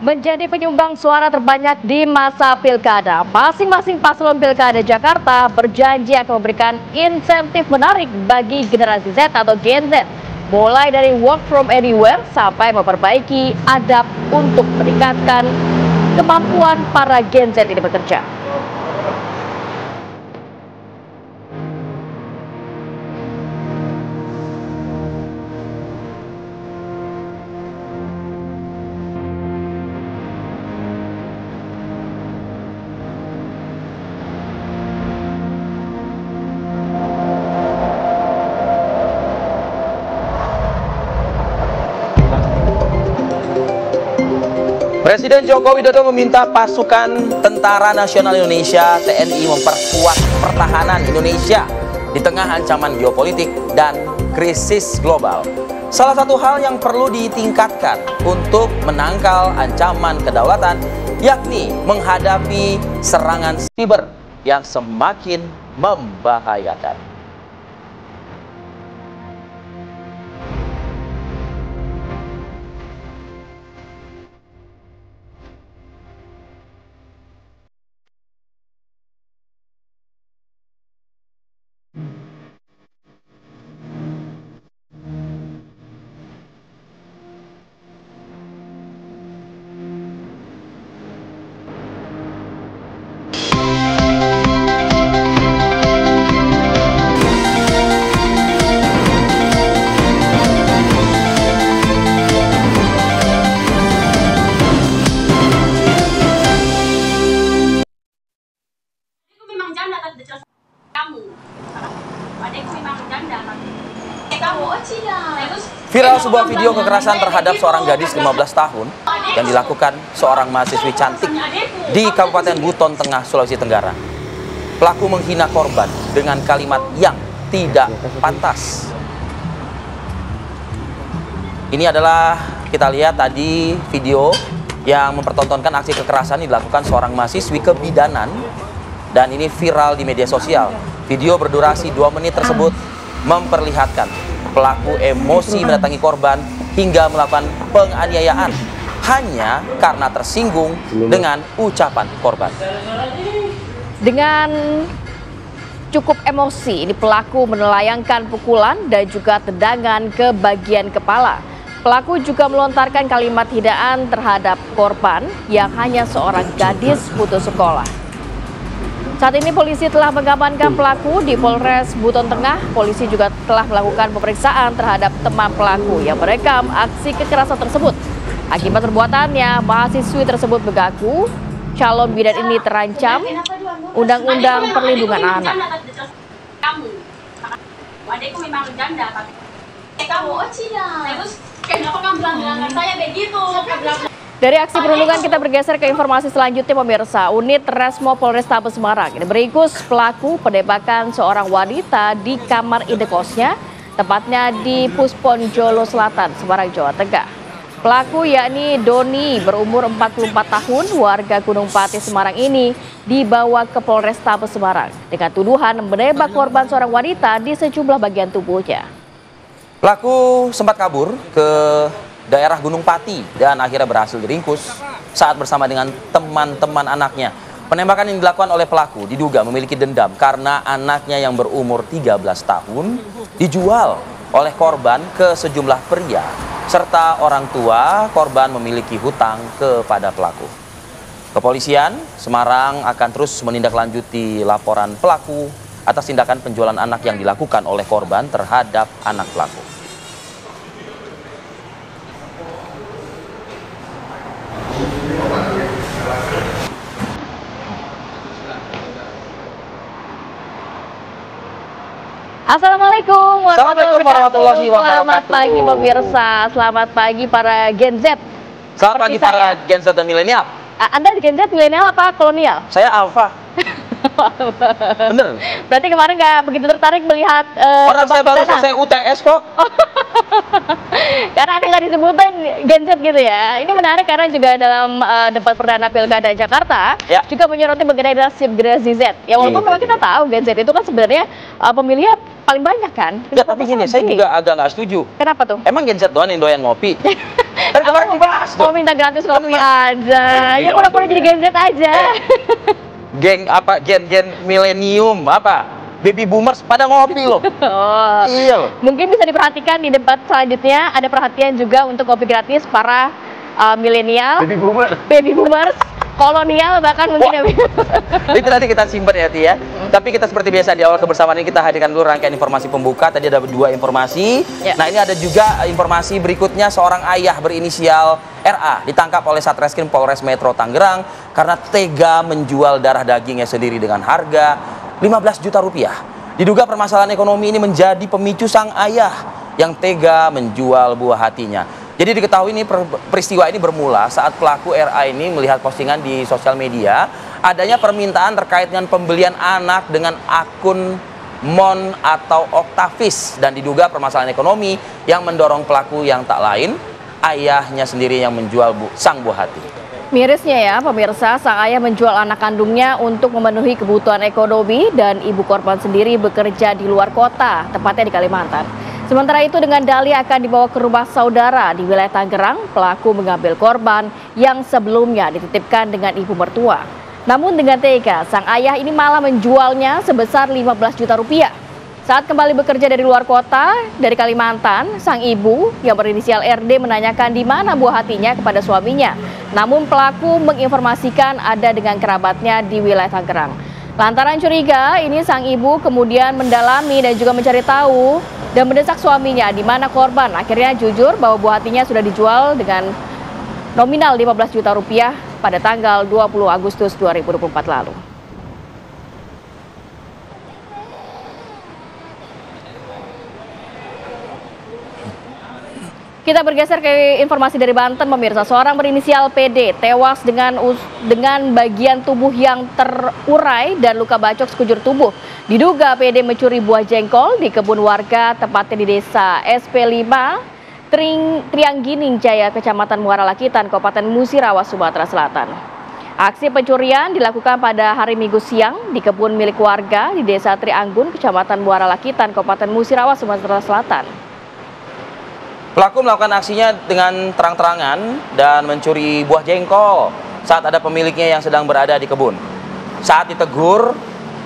Menjadi penyumbang suara terbanyak di masa pilkada, masing-masing paslon pilkada Jakarta berjanji akan memberikan insentif menarik bagi generasi Z atau Gen Z, mulai dari work from anywhere sampai memperbaiki adab untuk meningkatkan kemampuan para Gen Z ini bekerja. Presiden Joko Widodo meminta pasukan Tentara Nasional Indonesia (TNI) memperkuat pertahanan Indonesia di tengah ancaman geopolitik dan krisis global. Salah satu hal yang perlu ditingkatkan untuk menangkal ancaman kedaulatan yakni menghadapi serangan siber yang semakin membahayakan. Viral sebuah video kekerasan terhadap seorang gadis 15 tahun yang dilakukan seorang mahasiswi cantik di Kabupaten Buton Tengah, Sulawesi Tenggara. Pelaku menghina korban dengan kalimat yang tidak pantas. Ini adalah kita lihat tadi video yang mempertontonkan aksi kekerasan yang dilakukan seorang mahasiswi kebidanan dan ini viral di media sosial. Video berdurasi 2 menit tersebut memperlihatkan pelaku emosi mendatangi korban hingga melakukan penganiayaan hanya karena tersinggung dengan ucapan korban. Dengan cukup emosi, ini pelaku menelayangkan pukulan dan juga tendangan ke bagian kepala. Pelaku juga melontarkan kalimat hinaan terhadap korban yang hanya seorang gadis putus sekolah. Saat ini polisi telah mengamankan pelaku di Polres Buton Tengah. Polisi juga telah melakukan pemeriksaan terhadap teman pelaku yang merekam aksi kekerasan tersebut. Akibat perbuatannya, mahasiswi tersebut mengaku calon bidan ini terancam Undang-Undang Perlindungan Anak. Kamu, adekku memang janda, tapi kamu terus kenapa kamu bilang saya begitu? Dari aksi perundungan kita bergeser ke informasi selanjutnya pemirsa. Unit Resmo Polrestabes Semarang ini meringkus pelaku penembakan seorang wanita di kamar indekosnya, tepatnya di Puspon Jolo Selatan, Semarang, Jawa Tengah. Pelaku yakni Doni berumur 44 tahun, warga Gunung Pati, Semarang ini dibawa ke Polrestabes Semarang dengan tuduhan menembak korban seorang wanita di sejumlah bagian tubuhnya. Pelaku sempat kabur ke daerah Gunung Pati dan akhirnya berhasil diringkus saat bersama dengan teman-teman anaknya. Penembakan yang dilakukan oleh pelaku diduga memiliki dendam karena anaknya yang berumur 13 tahun dijual oleh korban ke sejumlah pria serta orang tua korban memiliki hutang kepada pelaku. Kepolisian Semarang akan terus menindaklanjuti laporan pelaku atas tindakan penjualan anak yang dilakukan oleh korban terhadap anak pelaku. Assalamualaikum warahmatullahi wabarakatuh. Selamat pagi pemirsa, selamat pagi para Gen Z. Selamat pagi para Gen Z dan milenial. Anda Gen Z milenial apa kolonial? Saya Alpha. Bener. Berarti kemarin nggak begitu tertarik melihat orang saya baru selesai UTS kok. Karena ada nggak disebutin Gen Z gitu ya. Ini menarik karena juga dalam debat perdana Pilkada Jakarta juga menyoroti mengenai nasib generasi Z. Ya walaupun memang kita tahu Gen Z itu kan sebenarnya pemilihnya paling banyak kan? Enggak, tapi gini, saya juga agak nggak setuju. Kenapa tuh? Emang Gen Z doang yang doyan ngopi? Tadi kemarin dibahas tuh. Oh, minta gratis ngopi aja. Ya pura-pura jadi Gen Z aja. Geng apa? Gen milenium apa? Baby boomers pada ngopi loh. Oh. Iya loh. Mungkin bisa diperhatikan di debat selanjutnya ada perhatian juga untuk kopi gratis para milenial, baby boomers, kolonial bahkan mungkin. Itu nanti kita simpan ya, Ti ya. Tapi kita seperti biasa di awal kebersamaan ini kita hadirkan dulu rangkaian informasi pembuka. Tadi ada 2 informasi. Ya. Nah, ini ada juga informasi berikutnya, seorang ayah berinisial RA ditangkap oleh Satreskrim Polres Metro Tangerang karena tega menjual darah dagingnya sendiri dengan harga 15 juta rupiah. Diduga permasalahan ekonomi ini menjadi pemicu sang ayah yang tega menjual buah hatinya. Jadi diketahui ini peristiwa ini bermula saat pelaku RA ini melihat postingan di sosial media adanya permintaan terkait dengan pembelian anak dengan akun Mon atau Octavis, dan diduga permasalahan ekonomi yang mendorong pelaku yang tak lain ayahnya sendiri yang menjual sang buah hati. Mirisnya ya pemirsa, sang ayah menjual anak kandungnya untuk memenuhi kebutuhan ekonomi dan ibu korban sendiri bekerja di luar kota, tepatnya di Kalimantan. Sementara itu dengan dalih akan dibawa ke rumah saudara di wilayah Tangerang, pelaku mengambil korban yang sebelumnya dititipkan dengan ibu mertua. Namun dengan tega, sang ayah ini malah menjualnya sebesar 15 juta rupiah. Saat kembali bekerja dari luar kota, dari Kalimantan, sang ibu yang berinisial RD menanyakan di mana buah hatinya kepada suaminya. Namun pelaku menginformasikan ada dengan kerabatnya di wilayah Tangerang. Lantaran curiga, ini sang ibu kemudian mendalami dan juga mencari tahu dan mendesak suaminya di mana korban. Akhirnya jujur bahwa buah hatinya sudah dijual dengan nominal 15 juta rupiah pada tanggal 20 Agustus 2024 lalu. Kita bergeser ke informasi dari Banten, pemirsa. Seorang berinisial PD tewas dengan bagian tubuh yang terurai dan luka bacok sekujur tubuh. Diduga PD mencuri buah jengkol di kebun warga, tepatnya di desa SP5, Trianggining Jaya, Kecamatan Muara Lakitan, Kabupaten Musirawas, Sumatera Selatan. Aksi pencurian dilakukan pada hari Minggu siang di kebun milik warga di desa Trianggun, Kecamatan Muara Lakitan, Kabupaten Musirawas, Sumatera Selatan. Pelaku melakukan aksinya dengan terang-terangan dan mencuri buah jengkol saat ada pemiliknya yang sedang berada di kebun. Saat ditegur,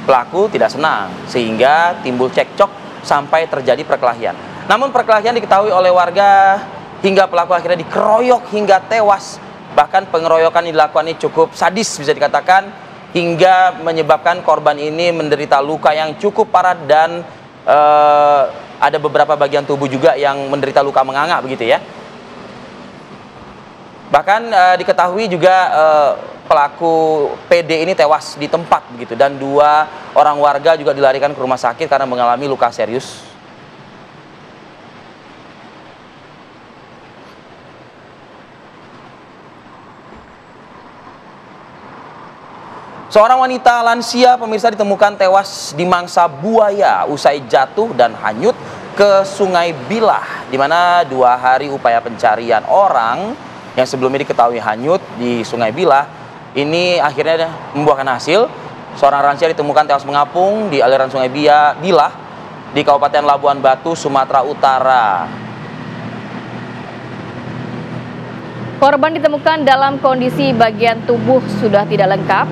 pelaku tidak senang sehingga timbul cekcok sampai terjadi perkelahian. Namun perkelahian diketahui oleh warga hingga pelaku akhirnya dikeroyok hingga tewas. Bahkan pengeroyokan yang dilakukan ini cukup sadis bisa dikatakan, hingga menyebabkan korban ini menderita luka yang cukup parah dan ada beberapa bagian tubuh juga yang menderita luka menganga begitu ya. Bahkan diketahui juga pelaku PD ini tewas di tempat begitu, dan 2 orang warga juga dilarikan ke rumah sakit karena mengalami luka serius. Seorang wanita lansia pemirsa ditemukan tewas di mangsa buaya usai jatuh dan hanyut ke Sungai Bilah, di mana 2 hari upaya pencarian orang yang sebelumnya diketahui hanyut di Sungai Bilah ini akhirnya membuahkan hasil. Seorang lansia ditemukan tewas mengapung di aliran Sungai Bilah di Kabupaten Labuan Batu, Sumatera Utara. Korban ditemukan dalam kondisi bagian tubuh sudah tidak lengkap,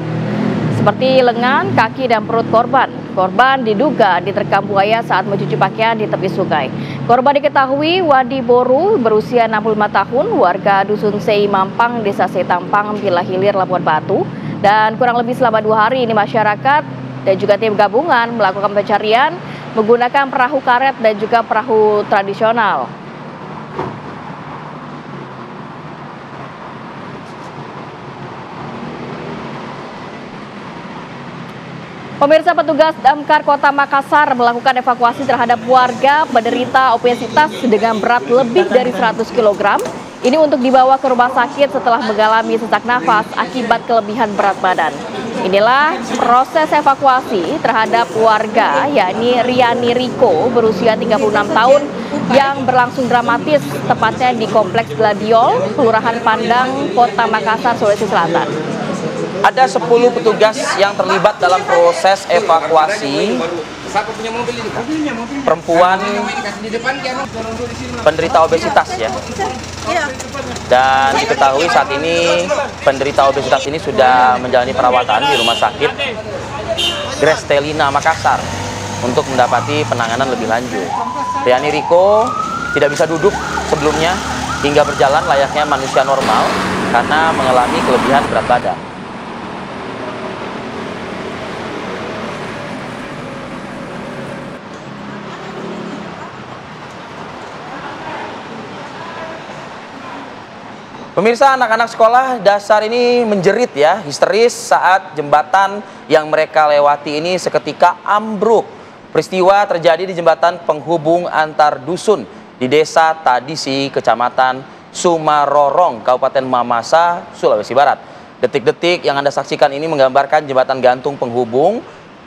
seperti lengan, kaki, dan perut korban. Korban diduga diterkam buaya saat mencuci pakaian di tepi sungai. Korban diketahui Wadi Boru berusia 65 tahun, warga Dusun Sei Mampang, Desa Setampang, Bilah Hilir, Labuan Batu. Dan kurang lebih selama 2 hari ini masyarakat dan juga tim gabungan melakukan pencarian menggunakan perahu karet dan juga perahu tradisional. Pemirsa, petugas Damkar Kota Makassar melakukan evakuasi terhadap warga penderita obesitas dengan berat lebih dari 100 kg. Ini untuk dibawa ke rumah sakit setelah mengalami sesak nafas akibat kelebihan berat badan. Inilah proses evakuasi terhadap warga, yakni Riani Riko berusia 36 tahun yang berlangsung dramatis, tepatnya di Kompleks Gladiol, Kelurahan Pandang, Kota Makassar, Sulawesi Selatan. Ada 10 petugas yang terlibat dalam proses evakuasi Siapa punya mobil ini? Mobilnya. perempuan Di depan dia penderita obesitas ya. Dan diketahui saat ini penderita obesitas ini sudah menjalani perawatan di Rumah Sakit Grestelina Makassar untuk mendapati penanganan lebih lanjut. Riani Riko tidak bisa duduk sebelumnya hingga berjalan layaknya manusia normal karena mengalami kelebihan berat badan. Pemirsa, anak-anak sekolah dasar ini menjerit ya, histeris saat jembatan yang mereka lewati ini seketika ambruk. Peristiwa terjadi di jembatan penghubung antar dusun di Desa Tadisi, Kecamatan Sumarorong, Kabupaten Mamasa, Sulawesi Barat. Detik-detik yang Anda saksikan ini menggambarkan jembatan gantung penghubung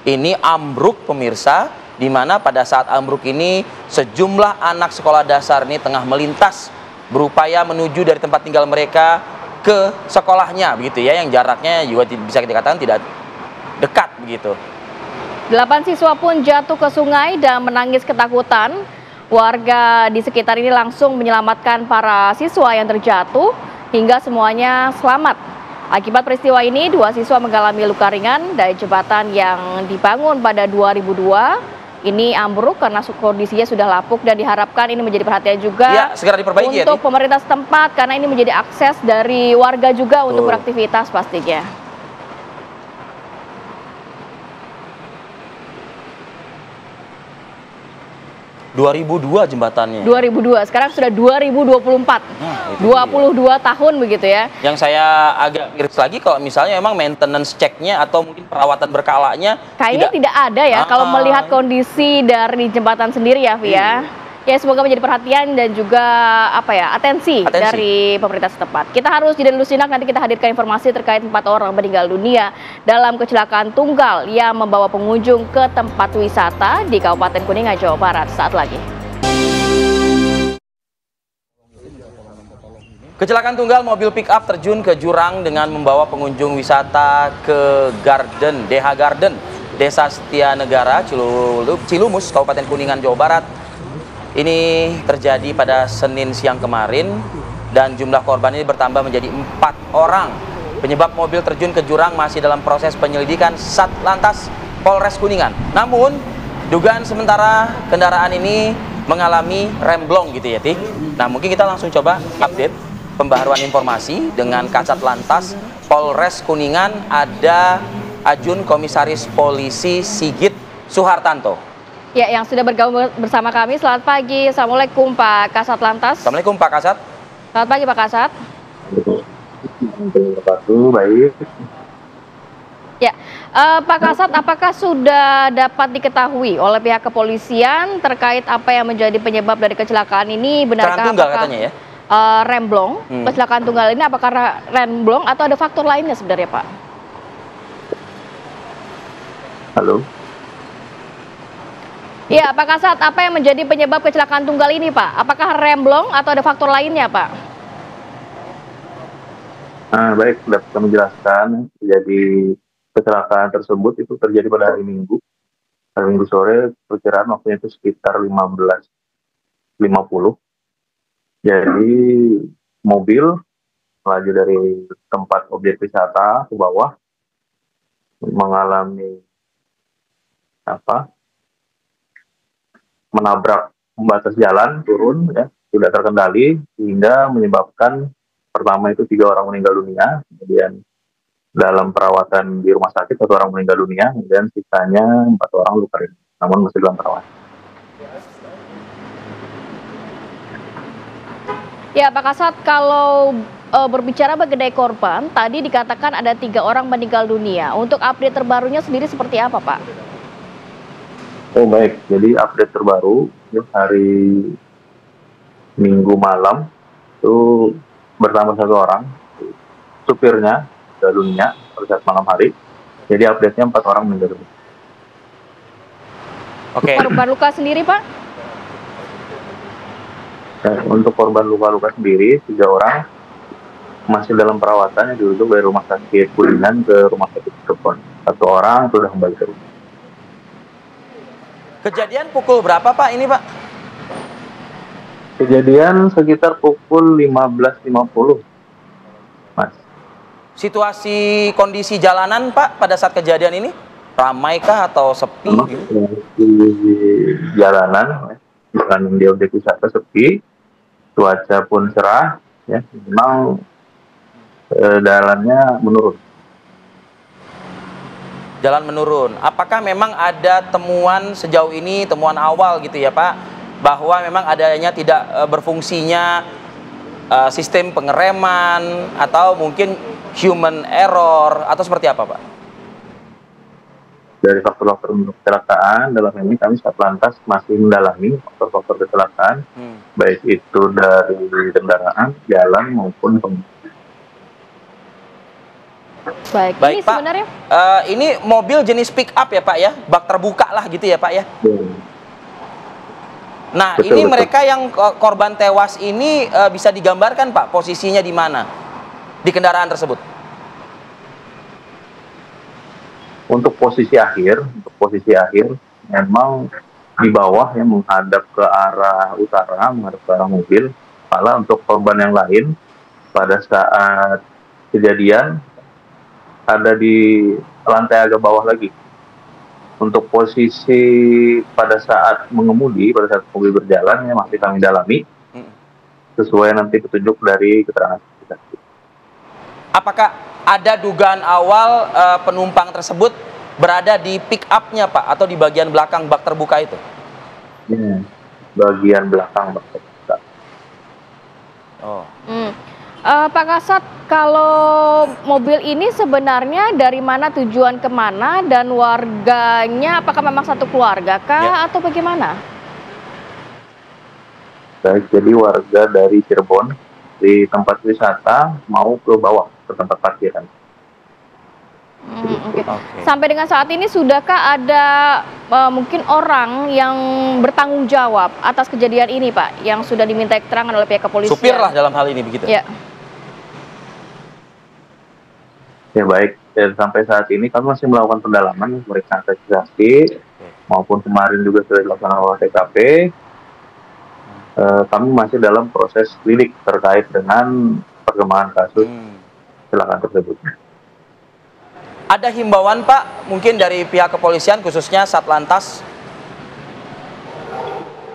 ini ambruk pemirsa, di mana pada saat ambruk ini sejumlah anak sekolah dasar ini tengah melintas berupaya menuju dari tempat tinggal mereka ke sekolahnya begitu ya, yang jaraknya juga bisa dikatakan tidak dekat begitu. 8 siswa pun jatuh ke sungai dan menangis ketakutan. Warga di sekitar ini langsung menyelamatkan para siswa yang terjatuh hingga semuanya selamat. Akibat peristiwa ini, 2 siswa mengalami luka ringan dan jembatan yang dibangun pada 2002 ini ambruk karena kondisinya sudah lapuk dan diharapkan ini menjadi perhatian juga ya, segera diperbaiki untuk pemerintah setempat karena ini menjadi akses dari warga juga untuk beraktivitas pastinya. 2002 jembatannya. 2002, sekarang sudah 2024. 22 tahun begitu ya. Yang saya agak miris lagi kalau misalnya emang maintenance checknya atau mungkin perawatan berkalanya kayaknya tidak ada ya kalau melihat kondisi dari jembatan sendiri ya, Via. Ya, semoga menjadi perhatian dan juga atensi dari pemerintah setempat. Kita harus jeda dulu sinak, nanti kita hadirkan informasi terkait 4 orang meninggal dunia dalam kecelakaan tunggal yang membawa pengunjung ke tempat wisata di Kabupaten Kuningan, Jawa Barat saat lagi. Kecelakaan tunggal mobil pick up terjun ke jurang dengan membawa pengunjung wisata ke DH Garden, Desa Setianegara, Cilumus, Kabupaten Kuningan, Jawa Barat. Ini terjadi pada Senin siang kemarin dan jumlah korban ini bertambah menjadi 4 orang. Penyebab mobil terjun ke jurang masih dalam proses penyelidikan Satlantas Polres Kuningan. Namun, dugaan sementara kendaraan ini mengalami remblong gitu ya, Ti. Nah, mungkin kita langsung coba update pembaharuan informasi dengan Kasat Lantas Polres Kuningan, ada Ajun Komisaris Polisi Sigit Suhartanto. Ya, yang sudah bergabung bersama kami. Selamat pagi. Assalamualaikum Pak Kasat Lantas. Assalamualaikum Pak Kasat. Selamat pagi Pak Kasat. Baik. Ya, Pak Kasat, apakah sudah dapat diketahui oleh pihak kepolisian terkait apa yang menjadi penyebab dari kecelakaan ini? Benarkah tunggal apakah katanya ya? Remblong? Kecelakaan tunggal ini apakah remblong atau ada faktor lainnya sebenarnya, Pak? Halo. Ya, Pak Kasat, apa yang menjadi penyebab kecelakaan tunggal ini, Pak? Apakah remblong atau ada faktor lainnya, Pak? Baik, dapat kami jelaskan. Jadi kecelakaan tersebut itu terjadi pada hari Minggu. Hari Minggu sore, perkiraan waktunya itu sekitar 15.50. Jadi mobil melaju dari tempat objek wisata ke bawah, mengalami menabrak pembatas jalan, turun ya, tidak terkendali hingga menyebabkan pertama itu 3 orang meninggal dunia, kemudian dalam perawatan di rumah sakit 1 orang meninggal dunia, dan sisanya 4 orang luka ringan, namun masih dalam perawatan. Ya, Pak Kasat, kalau berbicara mengenai korban, tadi dikatakan ada 3 orang meninggal dunia. Untuk update terbarunya sendiri seperti apa, Pak? Oh baik, jadi update terbaru ya, hari Minggu malam itu bersama 1 orang, supirnya meninggal dunia pada saat malam hari. Jadi update-nya 4 orang meninggal dunia. Oke. Korban luka sendiri, Pak? Untuk korban luka-luka sendiri 3 orang masih dalam perawatan, dirujuk dari rumah sakit Kuningan ke rumah sakit Cirebon. 1 orang sudah kembali ke rumah. Kejadian pukul berapa Pak ini Pak? Kejadian sekitar pukul 15.50, Mas. Situasi kondisi jalanan Pak pada saat kejadian ini? Ramai kah atau sepi? Di jalanan di objek wisata sepi, cuaca pun cerah, ya, memang jalannya menurun. Jalan menurun. Apakah memang ada temuan sejauh ini, temuan awal gitu ya Pak, bahwa memang adanya tidak berfungsinya sistem pengereman atau mungkin human error atau seperti apa Pak? Dari faktor-faktor kecelakaan, dalam ini kami Satlantas masih mendalami faktor-faktor kecelakaan, baik itu dari kendaraan, jalan maupun pengemudi. Baik, ini Pak, sebenarnya ini mobil jenis pick up ya Pak ya, bak terbuka lah gitu ya Pak ya. Nah, Betul. mereka yang korban tewas ini bisa digambarkan Pak posisinya di mana di kendaraan tersebut? Untuk posisi akhir memang di bawah yang menghadap ke arah utara, menghadap ke arah mobil. Malah untuk korban yang lain pada saat kejadian ada di lantai agak bawah lagi. Untuk posisi pada saat mengemudi, pada saat mobil berjalan, ya masih kami dalami sesuai nanti petunjuk dari keterangan saksi. Apakah ada dugaan awal penumpang tersebut berada di pick up-nya Pak atau di bagian belakang bak terbuka itu? Bagian belakang bak terbuka. Oh. Pak Kasat, kalau mobil ini sebenarnya dari mana tujuan kemana dan warganya apakah memang satu keluarga kah atau bagaimana? Baik, jadi warga dari Cirebon di tempat wisata mau ke bawah ke tempat parkiran. Okay. Sampai dengan saat ini sudahkah ada mungkin orang yang bertanggung jawab atas kejadian ini Pak yang sudah diminta keterangan oleh pihak kepolisian? Supir lah dalam hal ini begitu? Ya. Ya baik, sampai saat ini kami masih melakukan pendalaman, pemeriksaan saksi maupun kemarin juga sudah dilakukan olah TKP. Kami masih dalam proses lidik terkait dengan perkembangan kasus kecelakaan tersebut. Ada himbauan Pak, mungkin dari pihak kepolisian khususnya Satlantas?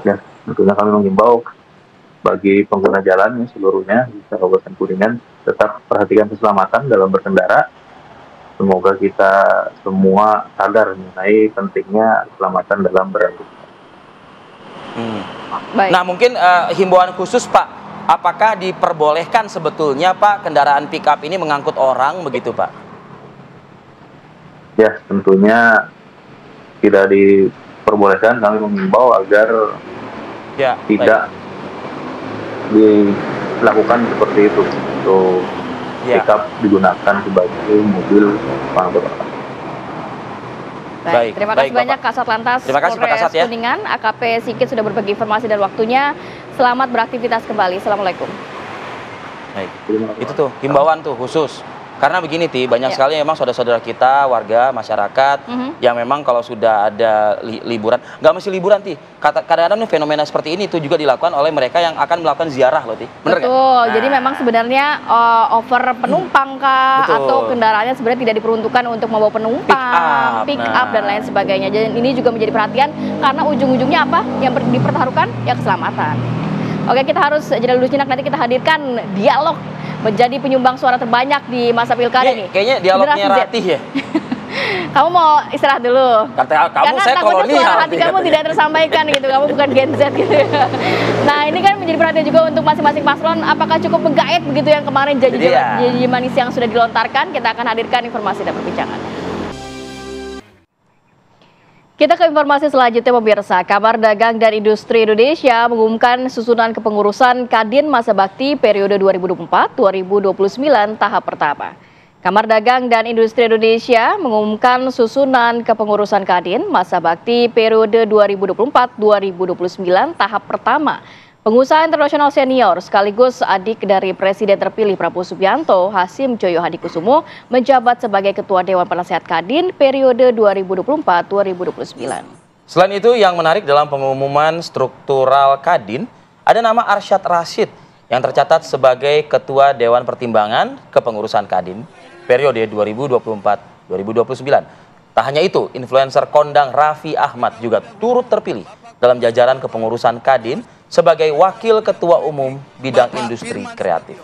Ya, tentunya kami mengimbau bagi pengguna jalan seluruhnya di Kabupaten Kuningan tetap perhatikan keselamatan dalam berkendara. Semoga kita semua sadar mengenai pentingnya keselamatan dalam beraktivitas. Nah mungkin himbauan khusus Pak, apakah diperbolehkan sebetulnya Pak kendaraan pick up ini mengangkut orang begitu Pak? Ya, tentunya tidak diperbolehkan. Kami mengimbau agar tidak dilakukan seperti itu untuk pick up digunakan sebagai mobil pengangkut orang. Baik, terima kasih banyak Kasat Lantas Polres Kuningan, AKP Sigit sudah berbagi informasi dan waktunya. Selamat beraktivitas kembali. Assalamualaikum. Baik, itu tuh himbauan tuh khusus. Karena begini banyak sekali memang saudara-saudara kita, warga, masyarakat yang memang kalau sudah ada liburan, nggak mesti liburan kadang-kadang fenomena seperti ini tuh juga dilakukan oleh mereka yang akan melakukan ziarah loh Bener Betul, kan? jadi memang sebenarnya over penumpang kah atau kendaraannya sebenarnya tidak diperuntukkan untuk membawa penumpang, pick up dan lain sebagainya. Jadi ini juga menjadi perhatian karena ujung-ujungnya apa yang dipertaruhkan ya keselamatan. Oke, kita harus jeda dulu sejenak, nanti kita hadirkan dialog menjadi penyumbang suara terbanyak di masa pilkada nih. Kayaknya dialognya Ratih ya. Kamu mau istirahat dulu. Kamu saya takutnya suara hati kamu tidak tersampaikan gitu. Kamu bukan Gen Z gitu. Nah ini kan menjadi perhatian juga untuk masing-masing paslon. Apakah cukup menggait begitu yang kemarin janji manis yang sudah dilontarkan? Kita akan hadirkan informasi dan perbincangan. Kita ke informasi selanjutnya pemirsa. Kamar Dagang dan Industri Indonesia mengumumkan susunan kepengurusan Kadin Masa Bakti periode 2024-2029 tahap pertama. Kamar Dagang dan Industri Indonesia mengumumkan susunan kepengurusan Kadin Masa Bakti periode 2024-2029 tahap pertama. Pengusaha internasional senior sekaligus adik dari Presiden terpilih Prabowo Subianto, Hasim Joyo Hadikusumo, menjabat sebagai Ketua Dewan Penasehat Kadin periode 2024-2029. Selain itu, yang menarik dalam pengumuman struktural Kadin, ada nama Arsyad Rashid yang tercatat sebagai Ketua Dewan Pertimbangan Kepengurusan Kadin periode 2024-2029. Tak hanya itu, influencer kondang Raffi Ahmad juga turut terpilih dalam jajaran kepengurusan Kadin sebagai Wakil Ketua Umum Bidang Industri Kreatif.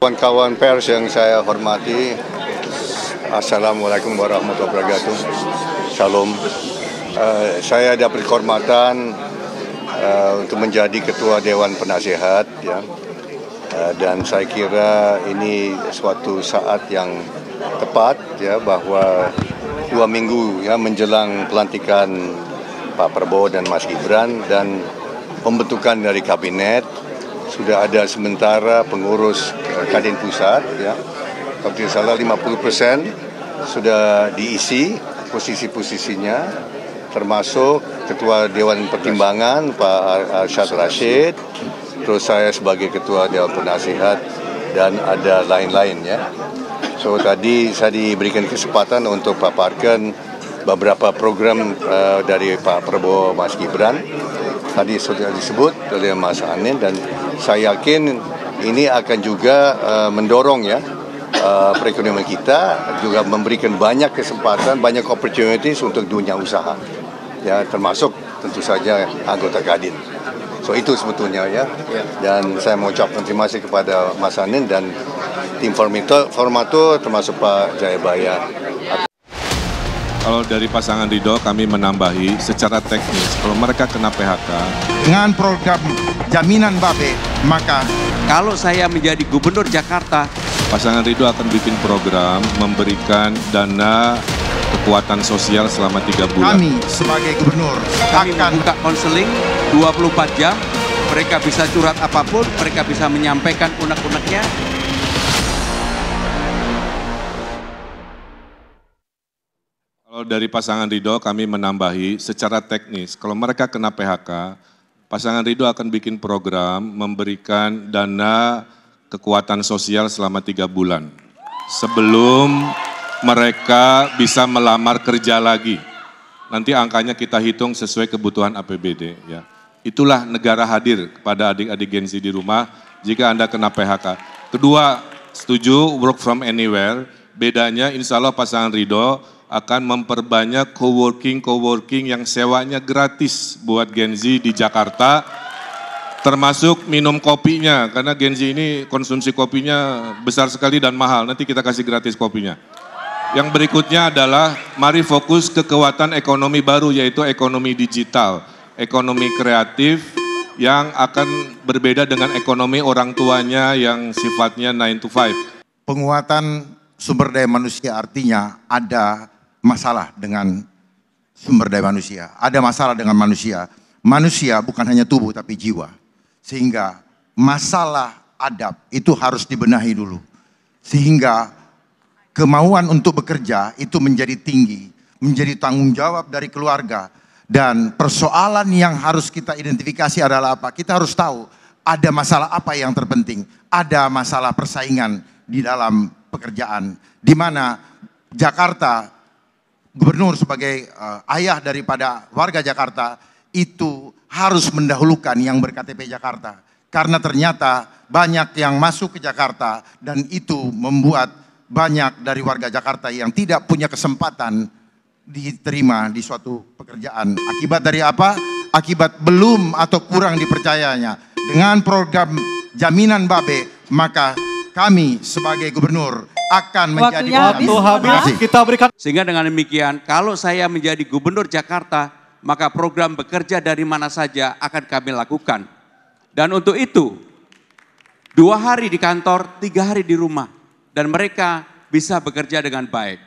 Kawan-kawan pers yang saya hormati, Assalamualaikum warahmatullahi wabarakatuh. Shalom. Saya dapat kehormatan untuk menjadi Ketua Dewan Penasehat, ya. Dan saya kira ini suatu saat yang tepat, ya, bahwa 2 minggu ya menjelang pelantikan Pak Prabowo dan Mas Gibran dan pembentukan dari kabinet, sudah ada sementara pengurus Kadin Pusat, ya. Kalau tidak salah 50% sudah diisi posisi-posisinya, termasuk Ketua Dewan Pertimbangan Pak Arsyad Rashid, terus saya sebagai Ketua Dewan Penasehat, dan ada lain-lain, ya. So tadi saya diberikan kesempatan untuk paparkan beberapa program dari Pak Prabowo Mas Gibran. Tadi sudah disebut oleh Mas Anin, dan saya yakin ini akan juga mendorong, ya, perekonomian kita, juga memberikan banyak kesempatan, banyak opportunities untuk dunia usaha, ya, termasuk tentu saja anggota Kadin. So itu sebetulnya, ya. Dan saya mengucapkan terima kasih kepada Mas Anin dan tim formatur termasuk Pak Jayabaya. Kalau dari pasangan Ridho, kami menambahi secara teknis, kalau mereka kena PHK. Dengan program jaminan Babe, maka kalau saya menjadi Gubernur Jakarta, Pasangan Ridho akan bikin program memberikan dana kekuatan sosial selama 3 bulan. kami sebagai gubernur kami akan membuka konseling 24 jam. Mereka bisa curhat apapun, mereka bisa menyampaikan unek-uneknya. Kalau dari pasangan Ridho, kami menambahi secara teknis, kalau mereka kena PHK, pasangan Ridho akan bikin program memberikan dana kekuatan sosial selama 3 bulan. Sebelum mereka bisa melamar kerja lagi. Nanti angkanya kita hitung sesuai kebutuhan APBD, ya. Itulah negara hadir kepada adik-adik Gen Z di rumah jika Anda kena PHK. Kedua, setuju work from anywhere. Bedanya insya Allah pasangan Ridho akan memperbanyak coworking yang sewanya gratis buat Gen Z di Jakarta. Termasuk minum kopinya, karena Gen Z ini konsumsi kopinya besar sekali dan mahal. Nanti kita kasih gratis kopinya. Yang berikutnya adalah mari fokus ke kekuatan ekonomi baru, yaitu ekonomi digital. Ekonomi kreatif yang akan berbeda dengan ekonomi orang tuanya yang sifatnya 9 to 5. penguatan sumber daya manusia, artinya ada masalah dengan sumber daya manusia, ada masalah dengan manusia. Manusia bukan hanya tubuh tapi jiwa. Sehingga masalah adab itu harus dibenahi dulu. Sehingga kemauan untuk bekerja itu menjadi tinggi, menjadi tanggung jawab dari keluarga. Dan persoalan yang harus kita identifikasi adalah apa? Kita harus tahu ada masalah apa yang terpenting. Ada masalah persaingan di dalam pekerjaan. Di mana Jakarta, gubernur sebagai ayah daripada warga Jakarta, itu harus mendahulukan yang berKTP Jakarta. Karena ternyata banyak yang masuk ke Jakarta dan itu membuat banyak dari warga Jakarta yang tidak punya kesempatan diterima di suatu pekerjaan. Akibat dari apa? Akibat belum atau kurang dipercayanya. Dengan program jaminan Babe, maka kami sebagai gubernur akan menjadi kita berikan. Sehingga dengan demikian, kalau saya menjadi Gubernur Jakarta, maka program bekerja dari mana saja akan kami lakukan. Dan untuk itu, 2 hari di kantor, 3 hari di rumah. Dan mereka bisa bekerja dengan baik.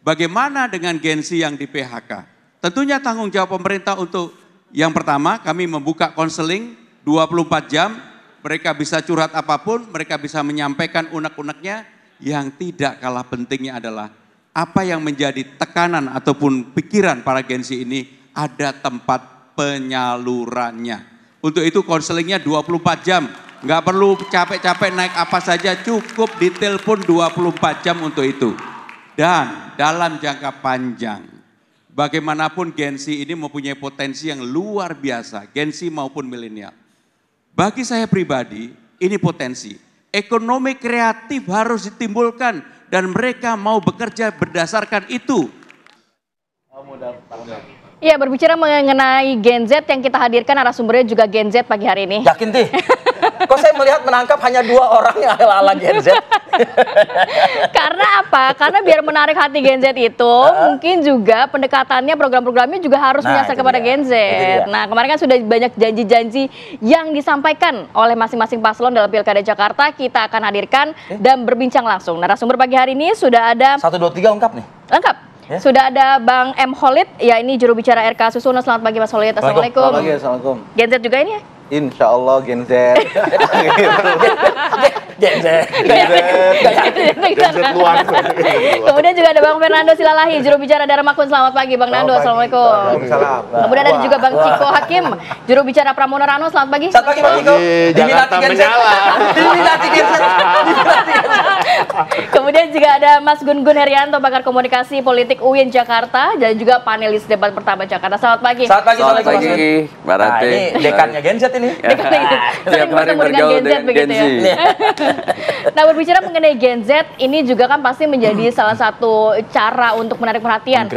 Bagaimana dengan Gen Z yang di PHK? Tentunya tanggung jawab pemerintah untuk yang pertama, kami membuka konseling 24 jam. Mereka bisa curhat apapun, mereka bisa menyampaikan unek-uneknya. Yang tidak kalah pentingnya adalah apa yang menjadi tekanan ataupun pikiran para Gen Z ini, ada tempat penyalurannya. Untuk itu konselingnya 24 jam. Nggak perlu capek-capek naik apa saja, cukup ditelepon 24 jam untuk itu. Dan dalam jangka panjang, bagaimanapun Gen Z ini mempunyai potensi yang luar biasa, Gen Z maupun milenial. Bagi saya pribadi, ini potensi. Ekonomi kreatif harus ditimbulkan dan mereka mau bekerja berdasarkan itu. Ya, berbicara mengenai Gen Z yang kita hadirkan narasumbernya juga Gen Z pagi hari ini. Yakin Tih? Kok saya melihat menangkap hanya 2 orang yang ala-ala Gen Z? Karena apa? Karena biar menarik hati Gen Z itu, mungkin juga pendekatannya, program-programnya juga harus menyasar kepada Gen Z. Nah, kemarin kan sudah banyak janji-janji yang disampaikan oleh masing-masing paslon dalam Pilkada Jakarta. Kita akan hadirkan dan berbincang langsung. Narasumber pagi hari ini sudah ada 1, 2, 3 lengkap nih? Lengkap. Ya. Sudah ada Bang M. Holid, ya ini juru bicara RK Susono. Selamat pagi Mas Holid. Assalamualaikum. Selamat pagi, assalamualum. Gen Z juga ini ya? Insya Allah Gen Z. Gen Z. luar. Kemudian juga ada Bang Fernando Silalahi, juru bicara Dharma Kun. Selamat pagi Bang Nando. Assalamualum. Waalaikumsalam. Kemudian ada juga Bang Ciko Hakim, juru bicara Pramono Rano. Selamat pagi. Selamat pagi Bang Ciko. Jakarta menyala. Diminati Gen Z. Kemudian juga ada Mas Gun-Gun Herianto, pakar komunikasi politik UIN Jakarta dan juga panelis debat pertama Jakarta. Selamat pagi. Selamat pagi. Selamat pagi, Mbak Rati. Nah, ini dekannya Gen Z ini. Sering bertemu dengan Gen Z begitu ya. Nah, berbicara mengenai Gen Z, ini juga kan pasti menjadi salah satu cara untuk menarik perhatian.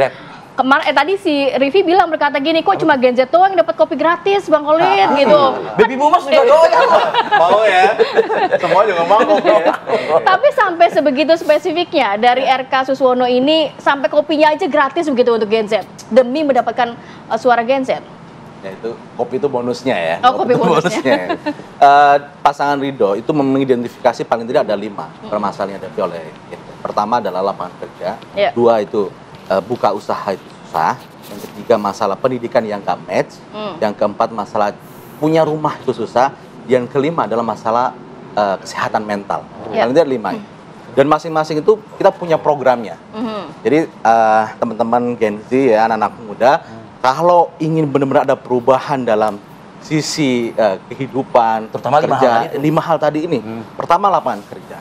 Kemarin tadi si Rivi bilang berkata gini, kok cuma Gen Z doang yang dapat kopi gratis Bang Holid gitu. Baby boomers juga doang. Mau ya? Semua juga mau kopi ya. Tapi sampai sebegitu spesifiknya dari RK Suswono ini sampai kopinya aja gratis begitu untuk Gen Z demi mendapatkan suara Gen Z. Ya itu kopi itu bonusnya ya. Oh, kopi bonusnya. Pasangan Ridho itu mengidentifikasi paling tidak ada 5 permasalahan yang dihadapi oleh Gen Z. Pertama adalah lapangan kerja. Ya. 2 itu buka usaha itu susah. Yang ketiga masalah pendidikan yang gak match. Yang keempat masalah punya rumah itu susah. Yang kelima adalah masalah kesehatan mental. Paling tidak 5. Dan masing-masing itu kita punya programnya. Jadi teman-teman Gen Z ya, anak-anak muda, kalau ingin benar-benar ada perubahan dalam sisi kehidupan, terutama kerja, 5 hal tadi ini. Pertama lapangan kerja.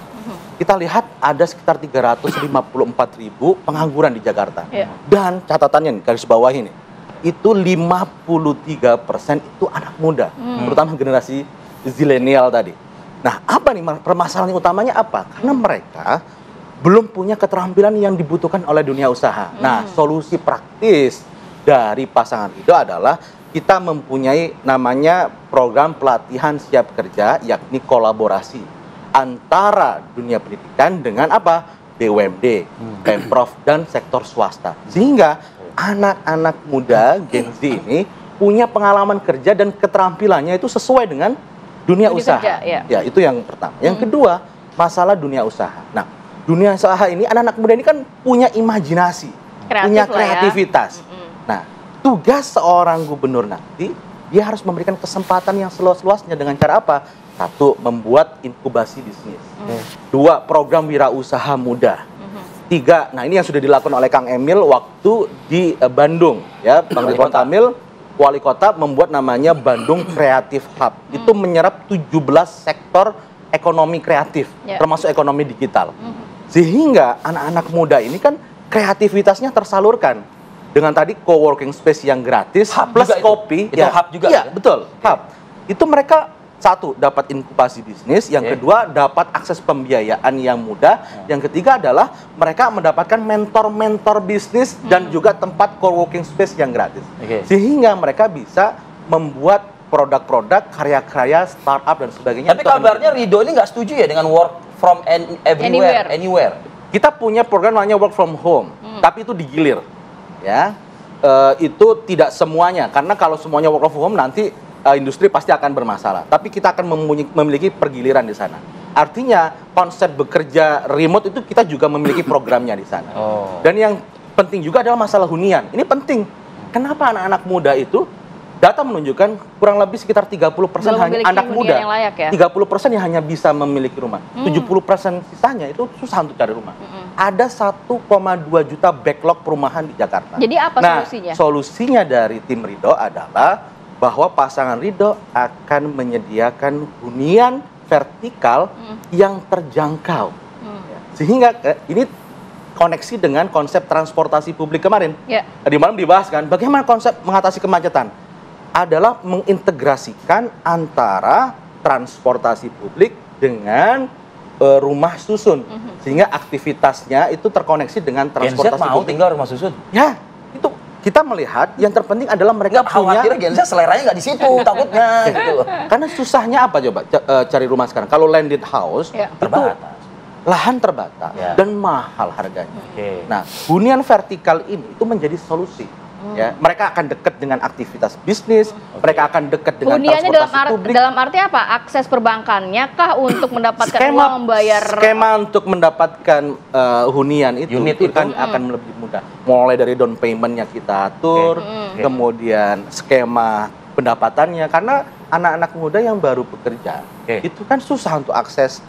Kita lihat ada sekitar 354.000 pengangguran di Jakarta. Dan catatannya nih, garis bawah ini, itu 53% itu anak muda, terutama generasi zilenial tadi. Nah, apa nih permasalahan utamanya apa? Karena mereka belum punya keterampilan yang dibutuhkan oleh dunia usaha. Nah, solusi praktis dari pasangan Ridho adalah kita mempunyai namanya program pelatihan siap kerja, yakni kolaborasi antara dunia pendidikan dengan apa? BUMD, Pemprov, dan sektor swasta. Sehingga anak-anak muda Gen Z ini punya pengalaman kerja dan keterampilannya itu sesuai dengan dunia usaha. Kerja, ya. Ya, itu yang pertama. Yang kedua, masalah dunia usaha. Nah, dunia usaha ini anak-anak muda ini kan punya imajinasi, punya kreativitas. Nah, tugas seorang gubernur nanti, dia harus memberikan kesempatan yang seluas-luasnya dengan cara apa? 1, membuat inkubasi bisnis. 2, program wirausaha muda. 3, nah ini yang sudah dilakukan oleh Kang Emil waktu di Bandung. Ya, Bang Ridwan Kamil, Wali Kota membuat namanya Bandung Creative Hub. Itu menyerap 17 sektor ekonomi kreatif, termasuk ekonomi digital. Sehingga anak-anak muda ini kan kreativitasnya tersalurkan. Dengan tadi co-working space yang gratis, plus kopi. Itu hub juga? Iya, betul, hub. Itu mereka 1, dapat inkubasi bisnis. Yang kedua, dapat akses pembiayaan yang mudah. Yang ketiga adalah mereka mendapatkan mentor-mentor bisnis dan juga tempat co-working space yang gratis. Sehingga mereka bisa membuat produk-produk, karya-karya, startup, dan sebagainya. Tapi kabarnya Ridho ini nggak setuju ya dengan work from anywhere. Kita punya program namanya work from home, tapi itu digilir. Ya, itu tidak semuanya. Karena kalau semuanya work from home nanti industri pasti akan bermasalah. Tapi kita akan memiliki pergiliran di sana. Artinya konsep bekerja remote itu kita juga memiliki programnya di sana. Dan yang penting juga adalah masalah hunian. Ini penting. Kenapa anak-anak muda itu, data menunjukkan kurang lebih sekitar 30% hanya anak muda. 30% yang hanya bisa memiliki rumah. 70% sisanya itu susah untuk cari rumah. Ada 1,2 juta backlog perumahan di Jakarta. Jadi apa solusinya? Solusinya dari tim Ridho adalah bahwa pasangan Ridho akan menyediakan hunian vertikal yang terjangkau. Sehingga ini terkoneksi dengan konsep transportasi publik kemarin. Di malam dibahas kan, bagaimana konsep mengatasi kemacetan? Adalah mengintegrasikan antara transportasi publik dengan rumah susun, sehingga aktivitasnya itu terkoneksi dengan transportasi mau publik. tinggal rumah susun? Ya, itu kita melihat yang terpenting adalah mereka punya. Khawatir Gen Z seleranya nggak di situ, takutnya gitu loh. Karena susahnya apa coba cari rumah sekarang? Kalau landed house terbatas, lahan terbatas dan mahal harganya. Nah, hunian vertikal ini itu menjadi solusi. Ya, mereka akan dekat dengan aktivitas bisnis, mereka akan dekat dengan huniannya transportasi publik. dalam arti apa? Akses perbankannya kah untuk mendapatkan uang membayar? Skema untuk mendapatkan hunian itu akan lebih mudah. Mulai dari down payment-nya kita atur, kemudian skema pendapatannya, karena anak-anak muda yang baru bekerja itu kan susah untuk akses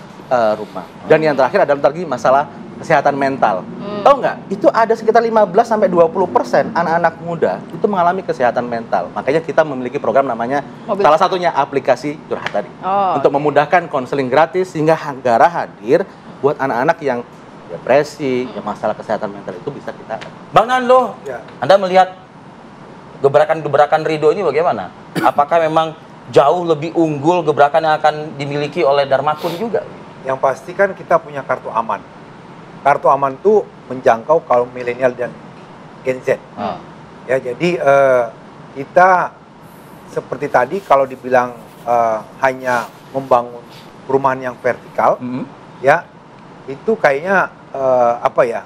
rumah. Dan yang terakhir adalah lagi masalah kesehatan mental. Tahu nggak? Itu ada sekitar 15-20% anak-anak muda itu mengalami kesehatan mental. Makanya kita memiliki program namanya salah satunya aplikasi curhat tadi. Untuk memudahkan konseling gratis sehingga Hanggara hadir buat anak-anak yang depresi, yang masalah kesehatan mental itu bisa kita. Bang Nando, Anda melihat gebrakan-gebrakan Ridho ini bagaimana? Apakah memang jauh lebih unggul gebrakan yang akan dimiliki oleh Darmakun juga? Yang pasti kan kita punya kartu aman. Kartu aman itu menjangkau kaum milenial dan Gen Z. Ya, jadi kita seperti tadi kalau dibilang hanya membangun perumahan yang vertikal, ya itu kayaknya apa ya,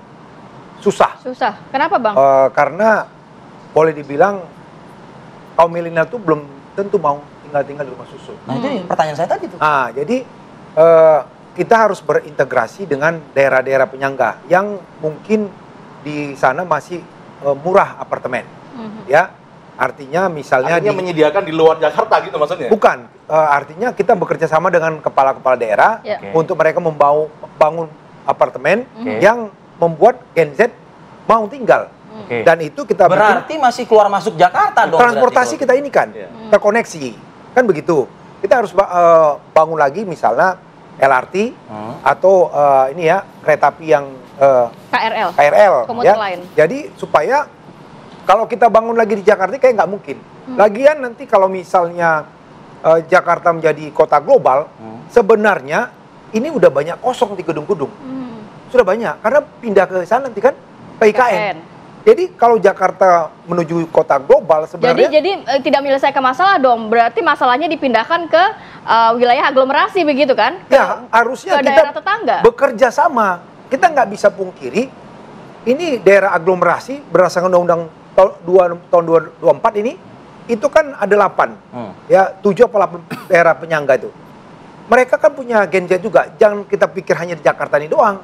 susah. Susah. Kenapa Bang? Karena boleh dibilang kaum milenial itu belum tentu mau tinggal di rumah susun. Nah itu pertanyaan saya tadi tuh. Jadi kita harus berintegrasi dengan daerah-daerah penyangga yang mungkin di sana masih murah apartemen, ya. Artinya misalnya menyediakan di luar Jakarta gitu maksudnya? Bukan, artinya kita bekerja sama dengan kepala-kepala daerah untuk mereka membangun apartemen yang membuat Gen Z mau tinggal. Dan itu kita berarti masih keluar masuk Jakarta dong. Transportasi kita ini kan terkoneksi, kan begitu. Kita harus bangun lagi misalnya LRT atau ini ya kereta api yang KRL komuter ya. lain. Jadi supaya kalau kita bangun lagi di Jakarta kayak nggak mungkin. Lagian nanti kalau misalnya Jakarta menjadi kota global, sebenarnya ini udah banyak kosong di gedung-gedung. Sudah banyak karena pindah ke sana nanti kan ke IKN. Jadi kalau Jakarta menuju kota global sebenarnya jadi tidak menyelesaikan masalah dong. Berarti masalahnya dipindahkan ke wilayah aglomerasi begitu kan? Ya, harusnya kita bekerja sama. Kita nggak bisa pungkiri ini daerah aglomerasi berdasarkan undang-undang tahun 2024 ini itu kan ada 8. Ya, 7 apa 8 daerah penyangga itu. Mereka kan punya Gen Z juga. Jangan kita pikir hanya di Jakarta ini doang.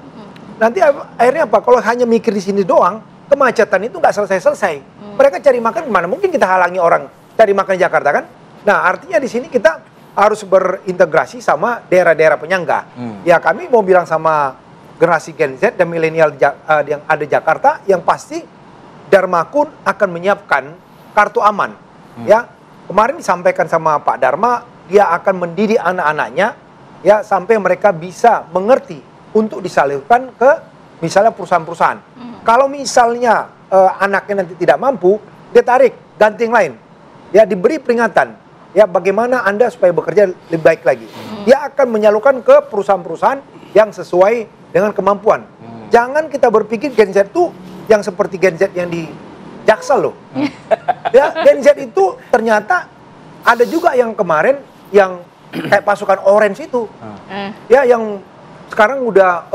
Nanti akhirnya apa? Kalau hanya mikir di sini doang, kemacetan itu nggak selesai-selesai. Mereka cari makan gimana? Mungkin kita halangi orang cari makan di Jakarta kan? Nah, artinya di sini kita harus berintegrasi sama daerah-daerah penyangga. Ya, kami mau bilang sama generasi Gen Z dan milenial yang ada di Jakarta, yang pasti Darmakun akan menyiapkan kartu aman. Ya, kemarin disampaikan sama Pak Dharma, dia akan mendidik anak-anaknya ya sampai mereka bisa mengerti untuk disalurkan ke misalnya perusahaan-perusahaan. Kalau misalnya anaknya nanti tidak mampu, dia tarik, ganti yang lain. Ya, diberi peringatan. Ya, bagaimana Anda supaya bekerja lebih baik lagi. Dia akan menyalurkan ke perusahaan-perusahaan yang sesuai dengan kemampuan. Jangan kita berpikir Gen Z itu yang seperti Gen Z yang di Jaksel loh. Ya, Gen Z itu ternyata ada juga yang kemarin yang kayak pasukan Orange itu. Ya, yang sekarang udah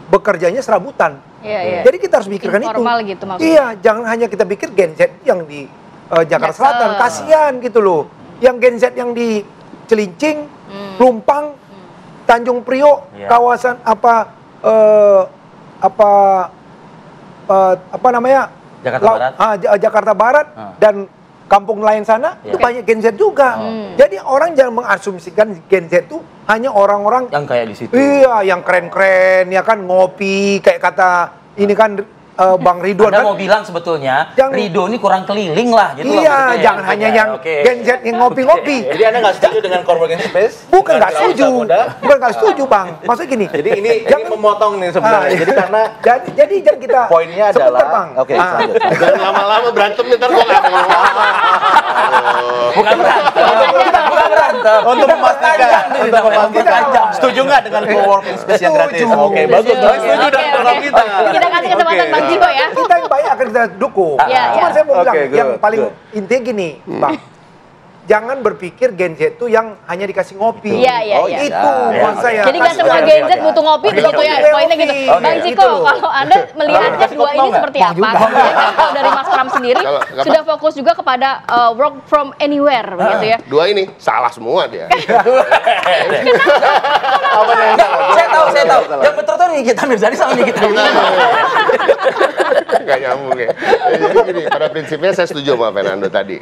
bekerjanya serabutan. Jadi kita harus pikirkan informal itu. Gitu maksudnya. Iya, jangan hanya kita pikir Gen Z yang di Jakarta Selatan, kasihan gitu loh. Yang Gen Z yang di Celincing, Lumpang, Tanjung Priok, kawasan apa namanya? Jakarta Barat dan kampung lain sana itu banyak Gen Z juga. Jadi orang jangan mengasumsikan Gen Z itu hanya orang-orang yang kayak di situ. Iya, yang keren-keren ya kan, ngopi kayak kata ini kan Bang Ridwan Anda kan. mau bilang sebetulnya Yang- Ridho ini kurang keliling lah gitu loh. Iya, maksudnya. jangan hanya yang Gen Z yang ngopi-ngopi. Jadi Anda nggak setuju dengan coworking space? Bukan nggak Dengan setuju, kaum muda? bukan nggak setuju bang. Maksudnya gini. Jadi ini memotong nih sebenarnya. Jadi karena jadi jangan kita. poinnya Sebentar, adalah bang. oke, lanjut. Dan lama-lama berantem ntar gue nggak mau. Bukan berantem. Bukan berantem. Untuk memastikan, setuju nggak dengan coworking space yang gratis? Oke, bagus. Setuju dengan program kita. Kita kasih kesempatan Bang Jibo ya. Kita yang baik akan kita dukung. Iya, Cuman iya. saya mau bilang Oke, good, yang paling good. intinya gini, bang. Jangan berpikir Gen Z itu yang hanya dikasih ngopi. Iya, iya, Oh, iya. Itu maksud saya. Jadi nggak semua Gen Z butuh ngopi begitu ya, poinnya gitu. Oke. Bang Ciko, Gitu loh. kalau Anda melihatnya dua ini seperti apa? Kemudian kan kalau dari Mas Pram sendiri sudah fokus juga kepada work from anywhere begitu ya. Dua ini salah semua dia. Saya tahu. Yang betul tuh Nikita Mirzani sama Nikita Mirzani. Nggak nyambung ya. Jadi gini, pada prinsipnya saya setuju sama Fernando tadi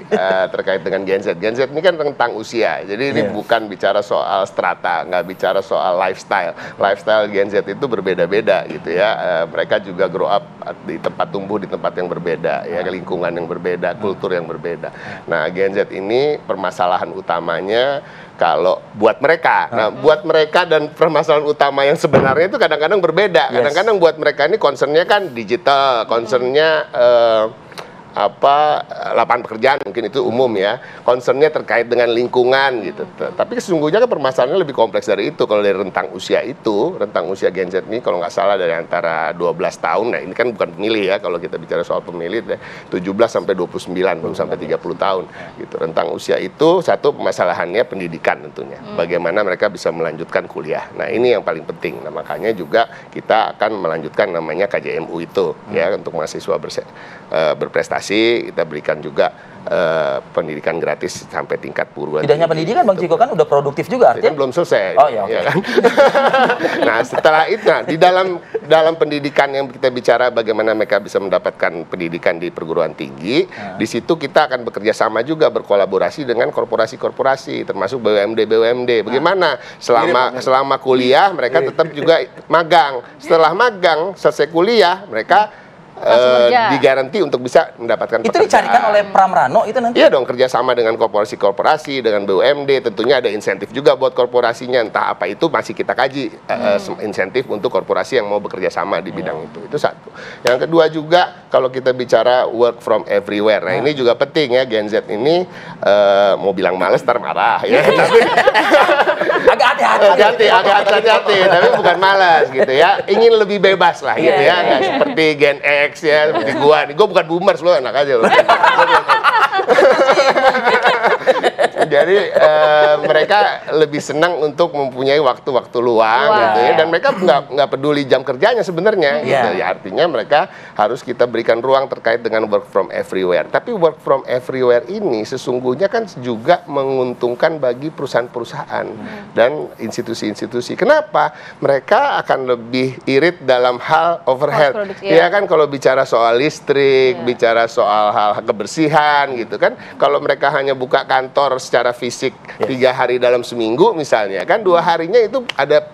terkait dengan Gen Z. Gen Z ini kan tentang usia. Jadi ini bukan bicara soal strata, nggak bicara soal lifestyle. Lifestyle Gen Z itu berbeda-beda gitu ya. Mereka juga grow up di tempat tumbuh di tempat yang berbeda, ya lingkungan yang berbeda, kultur yang berbeda. Nah, Gen Z ini permasalahan utamanya kalau buat mereka. Nah, buat mereka dan permasalahan utama yang sebenarnya itu kadang-kadang berbeda. Kadang-kadang buat mereka ini concernnya kan digital, concernnya lapangan pekerjaan mungkin itu umum ya, concernnya terkait dengan lingkungan gitu. Tapi sesungguhnya kan permasalahannya lebih kompleks dari itu. Kalau dari rentang usia itu, rentang usia Gen Z ini kalau nggak salah dari antara 12 tahun, nah ini kan bukan pemilih ya, kalau kita bicara soal pemilih 17 sampai 29, belum sampai 30 tahun gitu. Rentang usia itu satu permasalahannya pendidikan tentunya, bagaimana mereka bisa melanjutkan kuliah. Nah ini yang paling penting. Nah makanya juga kita akan melanjutkan namanya KJMU itu ya, untuk mahasiswa berprestasi. Kita berikan juga pendidikan gratis sampai tingkat perguruan tinggi. Tidak hanya pendidikan, Bang Ciko kan udah produktif juga artinya. Kan belum selesai. Oh ya, okay. Kan? Nah setelah itu, di dalam pendidikan yang kita bicara bagaimana mereka bisa mendapatkan pendidikan di perguruan tinggi, di situ kita akan bekerja sama juga berkolaborasi dengan korporasi-korporasi, termasuk BUMD. Bagaimana selama kuliah mereka tetap juga magang. Setelah magang selesai kuliah mereka digaranti untuk bisa mendapatkan itu pekerjaan. dicarikan oleh Pram Rano itu nanti? Iya dong, kerjasama dengan korporasi-korporasi, dengan BUMD, tentunya ada insentif juga buat korporasinya, entah apa itu masih kita kaji insentif untuk korporasi yang mau bekerja sama di bidang itu satu. Yang kedua juga kalau kita bicara work from everywhere, nah ini juga penting ya, Gen Z ini mau bilang males ntar marah ya, tapi agak hati-hati, tapi bukan malas gitu ya, ingin lebih bebas lah gitu ya, nggak seperti Gen X ya, seperti gua nih, gua bukan boomers, lo enak aja lo. Jadi mereka lebih senang untuk mempunyai waktu-waktu luang gitu ya, dan mereka nggak peduli jam kerjanya sebenarnya gitu ya, artinya mereka harus kita berikan ruang terkait dengan work from everywhere. Tapi work from everywhere ini sesungguhnya kan juga menguntungkan bagi perusahaan-perusahaan dan institusi-institusi. Kenapa? Mereka akan lebih irit dalam hal overhead. Ya kan, kalau bicara soal listrik, bicara soal hal kebersihan gitu kan, kalau mereka hanya buka kantor secara fisik 3 hari dalam seminggu misalnya kan, 2 harinya itu ada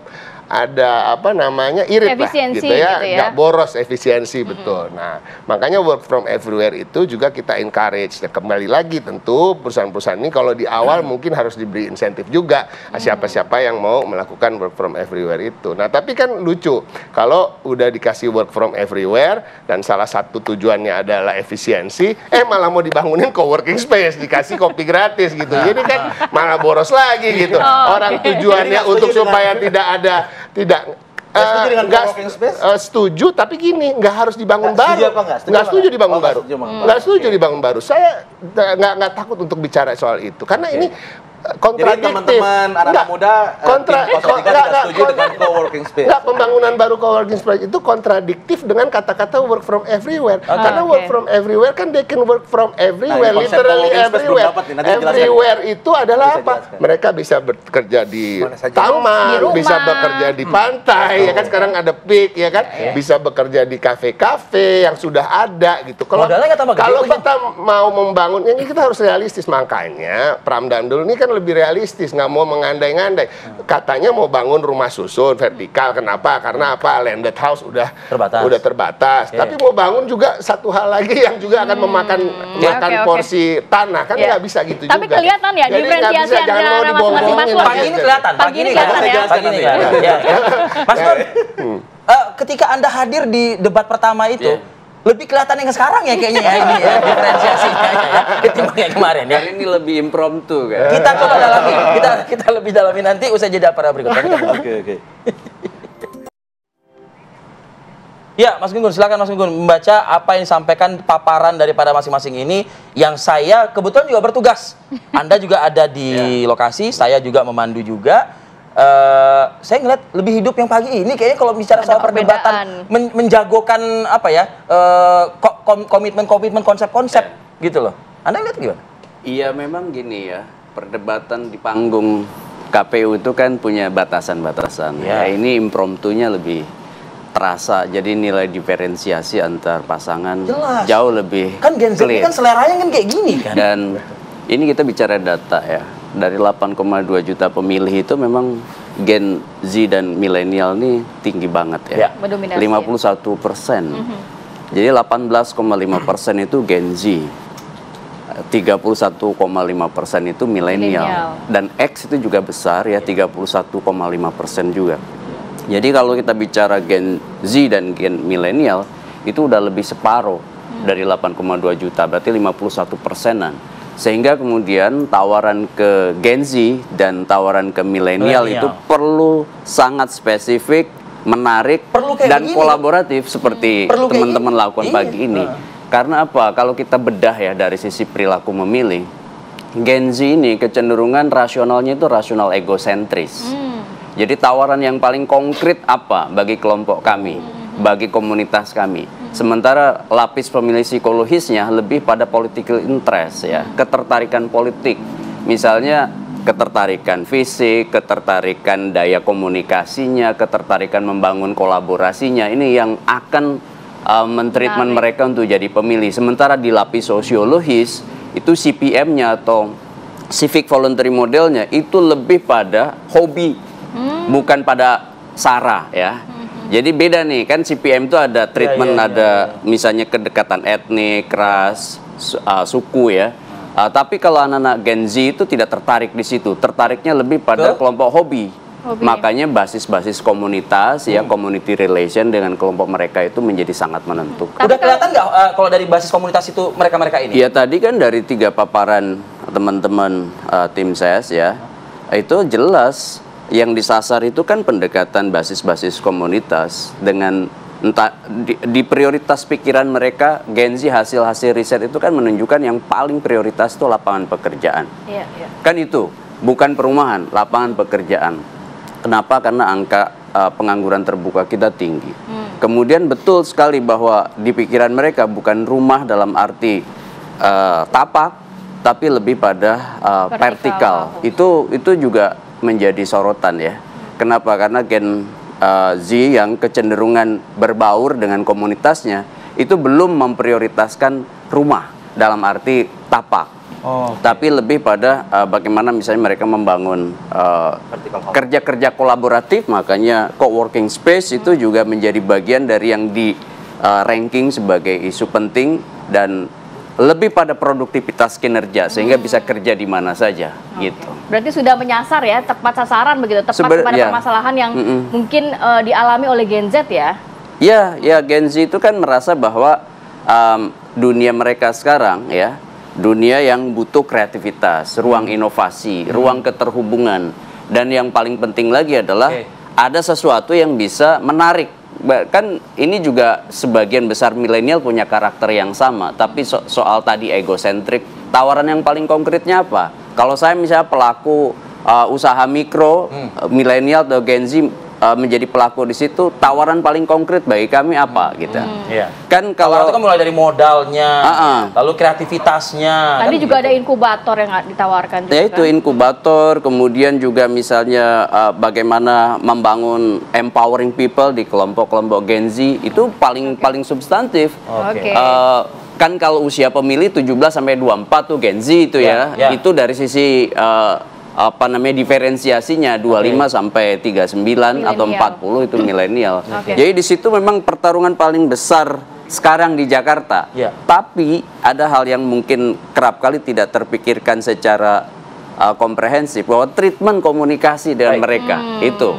apa namanya irit efisiensi lah gitu ya, gitu ya. nggak boros efisiensi betul. Nah makanya work from everywhere itu juga kita encourage. Nah, kembali lagi tentu perusahaan-perusahaan ini kalau di awal mungkin harus diberi insentif juga siapa-siapa yang mau melakukan work from everywhere itu. Nah tapi kan lucu kalau udah dikasih work from everywhere dan salah satu tujuannya adalah efisiensi, malah mau dibangunin coworking space, dikasih kopi gratis gitu. Jadi kan malah boros lagi gitu. Orang tujuannya untuk supaya setuju, tapi gini, nggak harus dibangun baru. Nggak setuju dibangun baru. Nggak setuju dibangun baru. Saya nggak takut untuk bicara soal itu, karena ini kontradiktif. Jadi teman-teman anak muda tidak setuju dengan coworking space. Nggak, pembangunan baru coworking space itu kontradiktif dengan kata-kata work from everywhere. Karena work from everywhere kan they can work from everywhere, literally everywhere. Everywhere itu adalah apa? Mereka bisa bekerja di taman, bisa bekerja di pantai, ya kan, sekarang ada PIK, ya kan, bisa bekerja di kafe-kafe yang sudah ada gitu. Kalau kita mau membangun, ini kita harus realistis. Makanya Pram Dandul ini kan lebih realistis, nggak mau mengandai-ngandai. Katanya mau bangun rumah susun vertikal, kenapa? Karena apa? Landed house udah terbatas. Tapi mau bangun juga satu hal lagi yang juga akan memakan porsi tanah, kan nggak bisa gitu juga. Tapi kelihatan ya diferensiasi antara masing-masing paslon. Pagi ini kelihatan, pagi ini kelihatan ya. Mas Nur, ketika Anda hadir di debat pertama itu, lebih kelihatan yang sekarang ya kayaknya ya ini ya, diferensiasinya ya, ketimbang yang kemarin ya. Ini lebih impromptu kan. Kita coba dalami, kita lebih dalami nanti usai jeda pada berikut. Oke. Ya, Mas Gun, silakan Mas Gun membaca apa yang disampaikan paparan daripada masing-masing ini yang saya kebetulan juga bertugas. Anda juga ada di lokasi, saya juga memandu juga. Saya ngeliat lebih hidup yang pagi ini kayaknya kalau bicara soal perdebatan menjagokan apa ya komitmen konsep-konsep gitu loh. Anda lihat gimana? Iya memang gini ya, perdebatan di panggung KPU itu kan punya batasan-batasan. Ya ini impromptunya lebih terasa, jadi nilai diferensiasi antar pasangan jauh lebih kan Gen Z kan seleranya kan kayak gini kan. Dan ini kita bicara data ya, dari 8,2 juta pemilih itu memang Gen Z dan milenial ini tinggi banget ya, 51%. Jadi 18,5% itu Gen Z, 31,5% itu milenial, dan X itu juga besar ya, 31,5% juga. Jadi kalau kita bicara Gen Z dan Gen milenial itu udah lebih separuh dari 8,2 juta, berarti 51%-an. Sehingga kemudian tawaran ke Gen Z dan tawaran ke milenial itu perlu sangat spesifik, menarik, dan kolaboratif seperti teman-teman lakukan pagi ini. Karena apa? Kalau kita bedah ya dari sisi perilaku memilih, Gen Z ini kecenderungan rasionalnya itu rasional egosentris. Jadi tawaran yang paling konkret apa bagi kelompok kami, bagi komunitas kami. Sementara lapis pemilih psikologisnya lebih pada political interest ya, ketertarikan politik. Misalnya ketertarikan fisik, ketertarikan daya komunikasinya, ketertarikan membangun kolaborasinya. Ini yang akan mentreatment mereka untuk jadi pemilih. Sementara di lapis sosiologis itu CPM-nya atau civic voluntary modelnya itu lebih pada hobi. Bukan pada SARA ya. Jadi beda nih, kan CPM itu ada treatment, ada misalnya kedekatan etnik, ras, suku ya. Tapi kalau anak-anak Gen Z itu tidak tertarik di situ, tertariknya lebih pada kelompok hobi. Makanya basis-basis komunitas ya, community relation dengan kelompok mereka itu menjadi sangat menentukan. Udah kelihatan nggak kalau dari basis komunitas itu mereka-mereka ini? Ya tadi kan dari 3 paparan teman-teman tim SES ya, itu jelas. Yang disasar itu kan pendekatan basis-basis komunitas dengan entah di prioritas pikiran mereka. Gen Z hasil-hasil riset itu kan menunjukkan yang paling prioritas itu lapangan pekerjaan. Kan itu bukan perumahan, lapangan pekerjaan. Kenapa? Karena angka pengangguran terbuka kita tinggi. Kemudian betul sekali bahwa di pikiran mereka bukan rumah dalam arti tapak, tapi lebih pada vertikal. Itu juga menjadi sorotan ya. Kenapa? Karena Gen Z yang kecenderungan berbaur dengan komunitasnya itu belum memprioritaskan rumah dalam arti tapak. Tapi lebih pada bagaimana misalnya mereka membangun kerja-kerja kolaboratif. Makanya co-working space itu juga menjadi bagian dari yang di ranking sebagai isu penting dan lebih pada produktivitas kinerja sehingga bisa kerja di mana saja gitu. Berarti sudah menyasar ya, tepat sasaran begitu, tepat kepada permasalahan yang mungkin dialami oleh Gen Z ya. Ya Gen Z itu kan merasa bahwa dunia mereka sekarang ya, dunia yang butuh kreativitas, ruang inovasi, ruang keterhubungan, dan yang paling penting lagi adalah ada sesuatu yang bisa menarik. Kan ini juga sebagian besar milenial punya karakter yang sama, tapi soal tadi egosentrik, tawaran yang paling konkretnya apa? Kalau saya misalnya pelaku usaha mikro, milenial atau Gen Z menjadi pelaku di situ, tawaran paling konkret bagi kami apa gitu. Kan kalau itu kan mulai dari modalnya, lalu kreativitasnya. Tadi kan juga ada inkubator yang ditawarkan juga. Ya itu inkubator, kemudian juga misalnya bagaimana membangun empowering people di kelompok-kelompok Gen Z itu paling substantif. Kan kalau usia pemilih 17 sampai 24 tuh Gen Z itu ya. Itu dari sisi diferensiasinya 25 sampai 39 atau 40 itu milenial. Jadi di situ memang pertarungan paling besar sekarang di Jakarta. Tapi ada hal yang mungkin kerap kali tidak terpikirkan secara komprehensif, bahwa treatment komunikasi dengan mereka itu.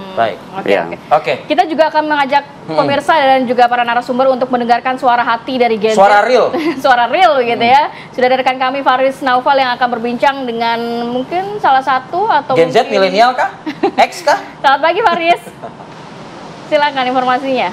Oke. Kita juga akan mengajak pemirsa dan juga para narasumber untuk mendengarkan suara hati dari Gen Z. Suara real. Suara real gitu ya. Sudah ada rekan kami Faris Naufal yang akan berbincang dengan mungkin salah satu atau Gen Z milenial kah? X kah? Selamat pagi Faris. Silakan informasinya.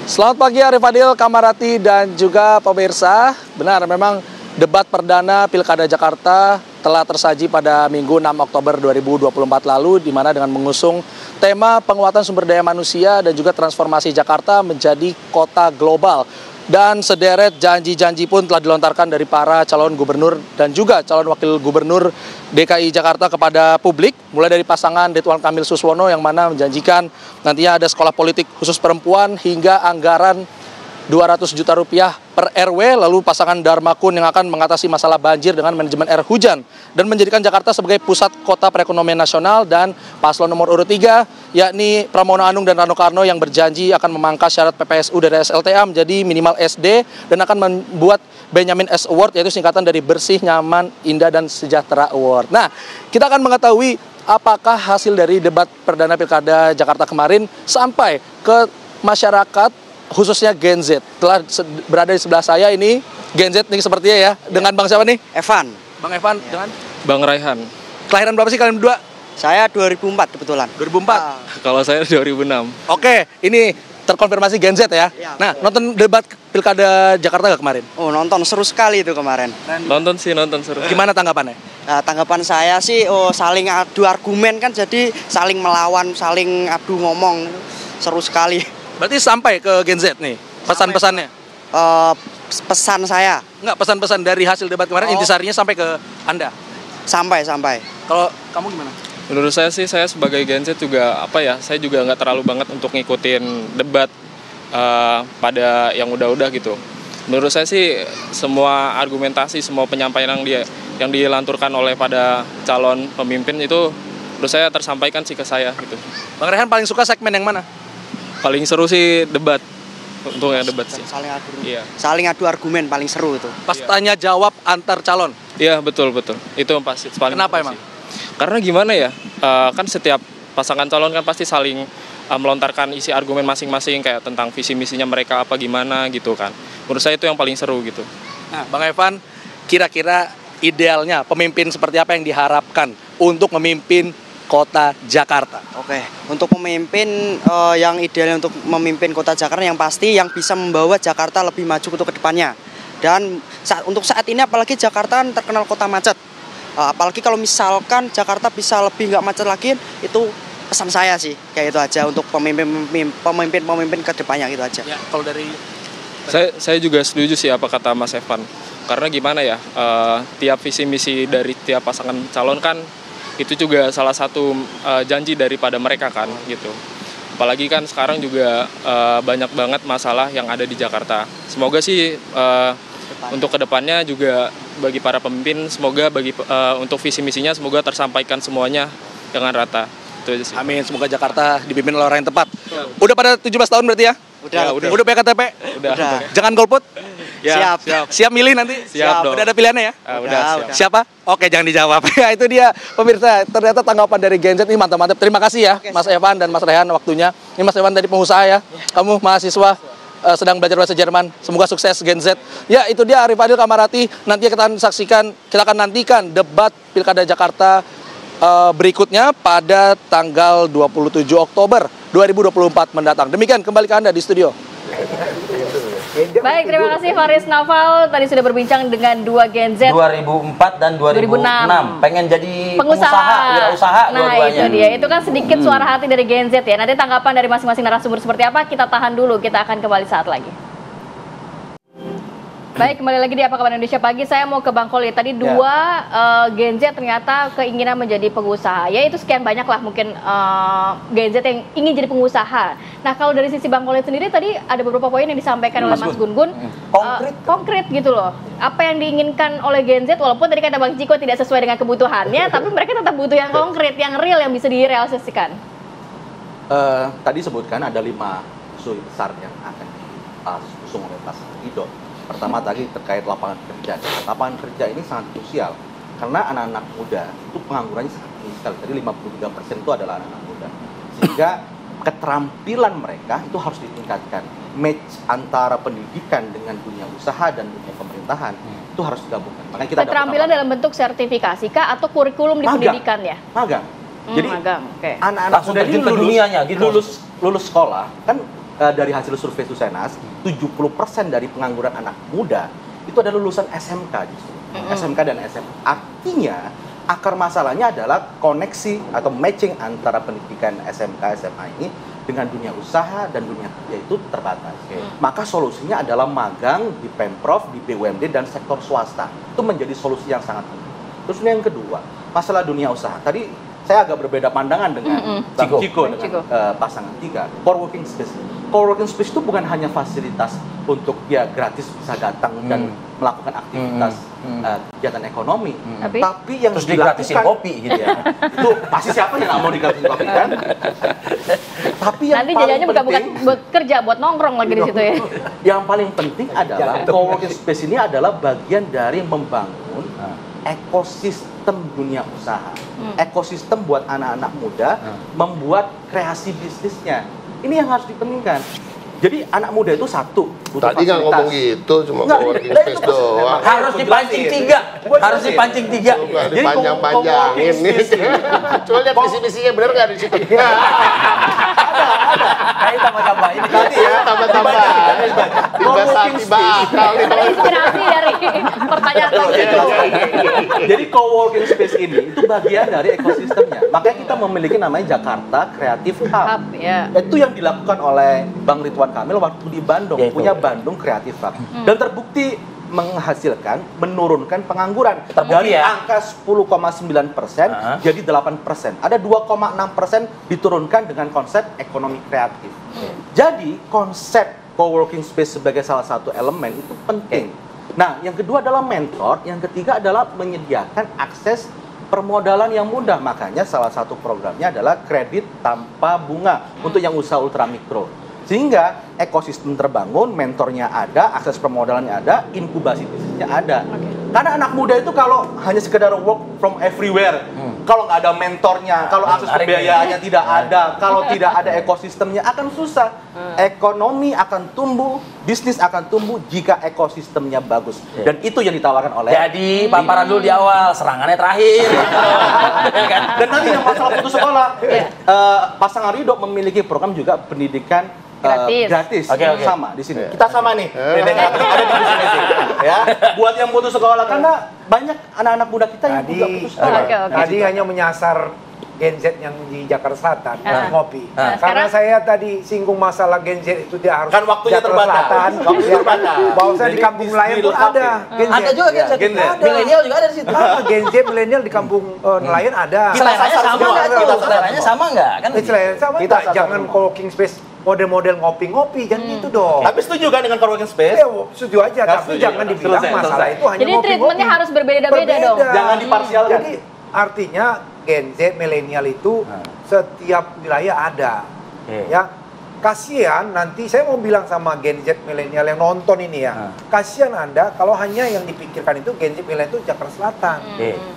Selamat pagi Arif Adil, Kamarati, dan juga pemirsa. Benar, memang debat perdana Pilkada Jakarta telah tersaji pada Minggu 6 Oktober 2024 lalu, di mana dengan mengusung tema penguatan sumber daya manusia dan juga transformasi Jakarta menjadi kota global. Dan sederet janji-janji pun telah dilontarkan dari para calon gubernur dan juga calon wakil gubernur DKI Jakarta kepada publik, mulai dari pasangan Ridwan Kamil Suswono yang mana menjanjikan nantinya ada sekolah politik khusus perempuan hingga anggaran 200 juta rupiah per RW, lalu pasangan Dharma Kun yang akan mengatasi masalah banjir dengan manajemen air hujan dan menjadikan Jakarta sebagai pusat kota perekonomian nasional, dan paslon nomor urut 3 yakni Pramono Anung dan Rano Karno yang berjanji akan memangkas syarat PPSU dari SLTA menjadi minimal SD dan akan membuat Benyamin S Award, yaitu singkatan dari Bersih, Nyaman, Indah, dan Sejahtera Award. Nah, kita akan mengetahui apakah hasil dari debat perdana Pilkada Jakarta kemarin sampai ke masyarakat, khususnya Gen Z. Telah berada di sebelah saya ini Gen Z nih sepertinya ya. Dengan Bang siapa nih? Evan. Bang Evan dengan Bang Raihan. Kelahiran berapa sih kalian berdua? Saya 2004 kebetulan. 2004? Kalau saya 2006. Oke, ini terkonfirmasi Gen Z ya. Nah, nonton debat Pilkada Jakarta gak kemarin? Oh, nonton, seru sekali itu kemarin. Nonton seru. Gimana tanggapannya? Nah, tanggapan saya sih saling adu argumen kan, jadi saling melawan, saling adu ngomong. Seru sekali. Berarti sampai ke Gen Z nih pesan-pesannya? Pesan saya. Enggak, pesan-pesan dari hasil debat kemarin intisarinya sampai ke Anda? Sampai. Kalau kamu gimana? Menurut saya sih, saya sebagai Gen Z juga saya juga nggak terlalu banget untuk ngikutin debat pada yang udah-udah gitu. Menurut saya sih semua argumentasi, semua penyampaian yang dilanturkan oleh pada calon pemimpin itu menurut saya tersampaikan sih ke saya gitu. Bang Rehan paling suka segmen yang mana? Paling seru sih debat. Untuk yang debat sih. Saling adu argumen paling seru itu. Pas tanya jawab antar calon. Iya, betul. Itu pasti paling. Kenapa emang? Karena gimana ya? Kan setiap pasangan calon kan pasti saling melontarkan isi argumen masing-masing kayak tentang visi misinya mereka apa gimana gitu kan. Menurut saya itu yang paling seru gitu. Nah, Bang Evan, kira-kira idealnya pemimpin seperti apa yang diharapkan untuk memimpin Kota Jakarta? Oke, untuk pemimpin yang idealnya untuk memimpin Kota Jakarta yang pasti yang bisa membawa Jakarta lebih maju untuk kedepannya. Dan untuk saat ini apalagi Jakarta terkenal kota macet. Apalagi kalau misalkan Jakarta bisa lebih nggak macet lagi, itu pesan saya sih kayak itu aja untuk pemimpin kedepannya gitu aja. Ya, kalau dari saya juga setuju sih apa kata Mas Evan. Karena gimana ya, tiap visi misi dari tiap pasangan calon kan itu juga salah satu janji daripada mereka kan gitu. Apalagi kan sekarang juga banyak banget masalah yang ada di Jakarta. Semoga sih untuk kedepannya juga bagi para pemimpin, semoga untuk visi misinya semoga tersampaikan semuanya dengan rata. Itu aja sih. Amin, semoga Jakarta dipimpin oleh orang yang tepat. Udah pada 17 tahun berarti ya? Udah punya KTP? Udah. Jangan golput? Ya, siap milih nanti? Siap dong. Udah ada pilihannya ya? Udah. Siapa? Oke, jangan dijawab. Ya, itu dia pemirsa. Ternyata tanggapan dari Gen Z ini mantap-mantap. Terima kasih ya, Mas Evan dan Mas Rehan waktunya. Ini Mas Evan tadi pengusaha ya. Kamu mahasiswa sedang belajar bahasa Jerman. Semoga sukses Gen Z. Ya, itu dia Arif Adil Kamarati. Nanti kita akan nantikan debat Pilkada Jakarta berikutnya pada tanggal 27 Oktober 2024 mendatang. Demikian, kembali ke Anda di studio. Baik, terima kasih Faris Naufal. Tadi sudah berbincang dengan dua Gen Z 2004 dan 2006. Pengen jadi pengusaha, wirausaha Nah, dua-duanya. itu dia. Itu kan sedikit suara hati dari Gen Z ya. Nanti tanggapan dari masing-masing narasumber seperti apa, kita tahan dulu. Kita akan kembali saat lagi. Baik, kembali lagi di Apa Kabar Indonesia Pagi. Saya mau ke Bang Khalid. Tadi dua Gen Z ternyata keinginan menjadi pengusaha. Ya itu sekian banyak lah mungkin Gen Z yang ingin jadi pengusaha. Nah kalau dari sisi Bang Khalid sendiri tadi ada beberapa poin yang disampaikan oleh Mas Gun-Gun. Konkret gitu loh. Apa yang diinginkan oleh Gen Z, walaupun tadi kata Bang Ciko tidak sesuai dengan kebutuhannya, tapi mereka tetap butuh yang konkret, yang real, yang bisa direalisasikan. Tadi sebutkan ada 5 isu besar yang akan diusung oleh pasangan Ridho. Pertama tadi terkait lapangan kerja. Lapangan kerja ini sangat krusial karena anak-anak muda itu penganggurannya sangat tinggi sekali. Tadi 53% itu adalah anak-anak muda. Sehingga keterampilan mereka itu harus ditingkatkan. Match antara pendidikan dengan dunia usaha dan dunia pemerintahan itu harus digabungkan. Makanya kita keterampilan dalam bentuk sertifikasi kah atau kurikulum di pendidikan ya? Magang. Jadi anak-anak muda ini lulus sekolah kan. Dari hasil survei Susenas, 70% dari pengangguran anak muda itu adalah lulusan SMK justru. SMK dan SMA. Artinya, akar masalahnya adalah koneksi atau matching antara pendidikan SMK, SMA ini dengan dunia usaha dan dunia kerja itu terbatas. Maka solusinya adalah magang di Pemprov, di BUMD, dan sektor swasta. Itu menjadi solusi yang sangat penting. Terus yang kedua, masalah dunia usaha. Tadi saya agak berbeda pandangan dengan Bang Ciko dengan pasangan 3. Co-working space. Co-working space itu bukan hanya fasilitas untuk dia gratis bisa datang dan melakukan aktivitas kegiatan ekonomi, tapi yang terus digratisin kopi gitu ya. Itu pasti siapa yang nggak mau digratisin kopi kan? Tapi yang nanti jadinya bukan buat kerja, buat nongkrong lagi di situ ya. Yang paling penting adalah co-working space ini adalah bagian dari membangun ekosistem dunia usaha, ekosistem buat anak-anak muda membuat kreasi bisnisnya. Ini yang harus dipentingkan. Jadi anak muda itu satu butuh tadi nggak ngomong gitu, cuma co-working space doang. Harus dipancing 3. Harus dipancing 3. Jadi panjang-panjangin nih. Coba lihat visi-misinya bener nggak di situ? Kayak tambah-tambah ini tadi ya, tambah-tambah. Tiba-tiba akal nih. Inspirasi dari pertanyaan itu. Jadi co-working space ini itu bagian dari ekosistemnya. Makanya kita memiliki namanya Jakarta Creative Hub. Itu yang dilakukan oleh Bang Ridwan Kamil waktu di Bandung, punya Bandung Creative Hub. Dan terbukti menghasilkan, menurunkan pengangguran dari angka 10,9% jadi 8%. Ada 2,6% diturunkan dengan konsep ekonomi kreatif. Jadi konsep co-working space sebagai salah satu elemen itu penting. Nah, yang kedua adalah mentor, yang ketiga adalah menyediakan akses permodalan yang mudah. Makanya salah satu programnya adalah kredit tanpa bunga untuk yang usaha ultramikro. Sehingga ekosistem terbangun, mentornya ada, akses permodalannya ada, inkubasi bisnisnya ada. Karena anak muda itu kalau hanya sekedar work from everywhere, kalau nggak ada mentornya, kalau akses pembiayaannya tidak ada, kalau tidak ada ekosistemnya akan susah. Ekonomi akan tumbuh, bisnis akan tumbuh jika ekosistemnya bagus. Dan itu yang ditawarkan oleh. Jadi paparan dulu di awal, serangannya terakhir. Dan nanti yang masalah putus sekolah, pasangan Ridho memiliki program juga pendidikan gratis. Sama di sini. Kita sama nih. Ada di sini sih. Ya, buat yang putus sekolah karena banyak anak-anak muda kita yang juga putus sekolah. Tadi hanya menyasar Gen Z yang di Jakarta Selatan ngopi. Karena saya tadi singgung masalah Gen Z itu dia harus kan waktunya terbatas. Bahwa saya di kampung nelayan pun ada Gen Z. Ada juga Gen Z. Milenial juga ada di situ. Gen Z milenial di kampung nelayan ada. Seleranya sama nggak? Kan seleranya sama nggak? Jangan co-working space model-model ngopi-ngopi, jangan gitu dong. Tapi setuju kan dengan co-working space? Ya, setuju aja, tapi jangan dibilang masalah itu hanya ngopi-ngopi. Jadi treatmentnya harus berbeda-beda dong. Jangan diparsialkan. Jadi artinya Gen Z milenial itu setiap wilayah ada. Ya, kasihan nanti saya mau bilang sama Gen Z milenial yang nonton ini ya, kasihan Anda kalau hanya yang dipikirkan itu Gen Z milenial itu Jakarta Selatan,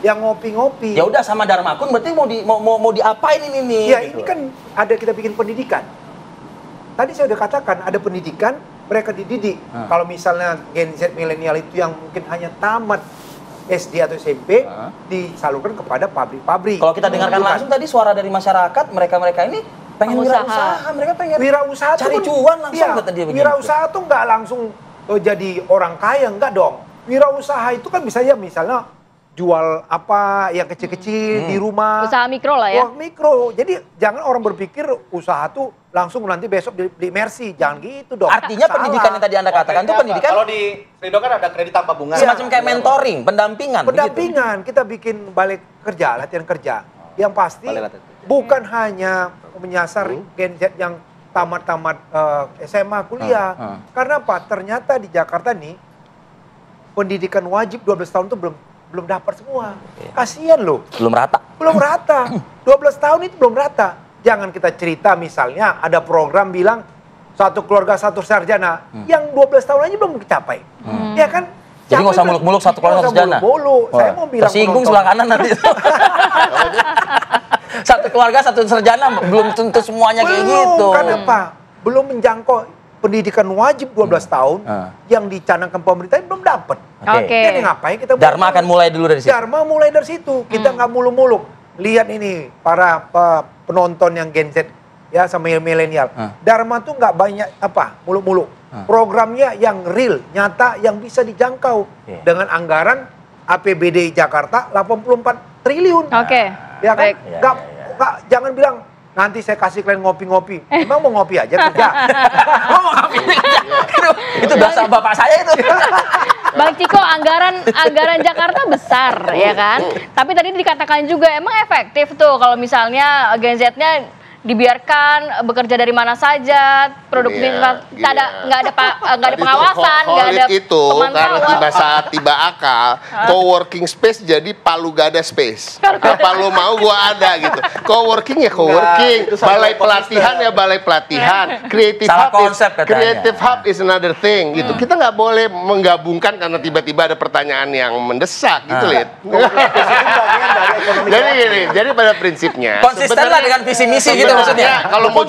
yang ngopi-ngopi. Ya udah sama Dharmakun berarti mau diapain ini? Ya ini kan ada kita bikin pendidikan. Tadi saya udah katakan ada pendidikan, mereka dididik. Kalau misalnya Gen Z milenial itu yang mungkin hanya tamat SD atau SMP, disalurkan kepada pabrik-pabrik. Kalau kita dengarkan langsung tadi suara dari masyarakat, mereka ini pengen wirausaha, mereka pengen wirausaha cari cuan langsung kata dia begitu. Wirausaha tuh nggak langsung jadi orang kaya, enggak dong. Wirausaha itu kan bisa ya misalnya jual apa yang kecil-kecil di rumah. Usaha mikro lah ya. Wah, mikro. Jadi jangan orang berpikir usaha tuh langsung nanti besok beli Mercy. Jangan gitu dong. Artinya pendidikan yang tadi Anda katakan itu pendidikan. Kalau di Rido kan ada kredit tanpa bunga. Semacam kayak mentoring, pendampingan. Pendampingan. Kita bikin balai kerja, latihan kerja. Yang pasti bukan hanya menyasar Gen Z yang tamat-tamat SMA, kuliah. Karena apa? Ternyata di Jakarta nih pendidikan wajib 12 tahun itu belum dapat semua. Kasihan loh. Belum rata. Belum rata. 12 tahun itu belum rata. Jangan kita cerita misalnya ada program bilang satu keluarga satu sarjana. Yang 12 tahun aja belum tercapai. Ya kan? Jadi nggak usah muluk-muluk satu keluarga satu sarjana. Saya mau bilang tersinggung sebelah kanan nanti. Satu keluarga satu sarjana belum tentu semuanya kayak gitu. Kenapa? Belum menjangkau pendidikan wajib 12 tahun yang dicanangkan pemerintah belum dapat. Jadi ngapain kita Dharma akan mulai dulu dari situ. Dharma mulai dari situ. Kita nggak muluk-muluk. Lihat ini para penonton yang Gen Z ya sama milenial. Dharma tuh nggak banyak apa muluk-muluk. Programnya yang real, nyata, yang bisa dijangkau dengan anggaran APBD Jakarta 84 triliun. Ya kan? Nggak, jangan bilang nanti saya kasih kalian ngopi-ngopi. Emang mau ngopi aja kerja? Mau ngopi aja. Itu bahasa bapak saya itu. Bang Ciko, anggaran Jakarta besar ya kan? Tapi tadi dikatakan juga emang efektif tuh kalau misalnya Gen Z-nya dibiarkan bekerja dari mana saja, produktivitas nggak ada pengawasan, nggak ada pemantauan. Karena tiba akal, co-working space jadi Palu gak ada space. Apa lo mau gua ada gitu. Co-working ya co-working, balai pelatihan ya balai pelatihan, creative hub is another thing gitu. Kita nggak boleh menggabungkan karena tiba-tiba ada pertanyaan yang mendesak gitu, Lid. Jadi gini, jadi pada prinsipnya konsisten lah dengan visi misi gitu. Maksudnya kalau mau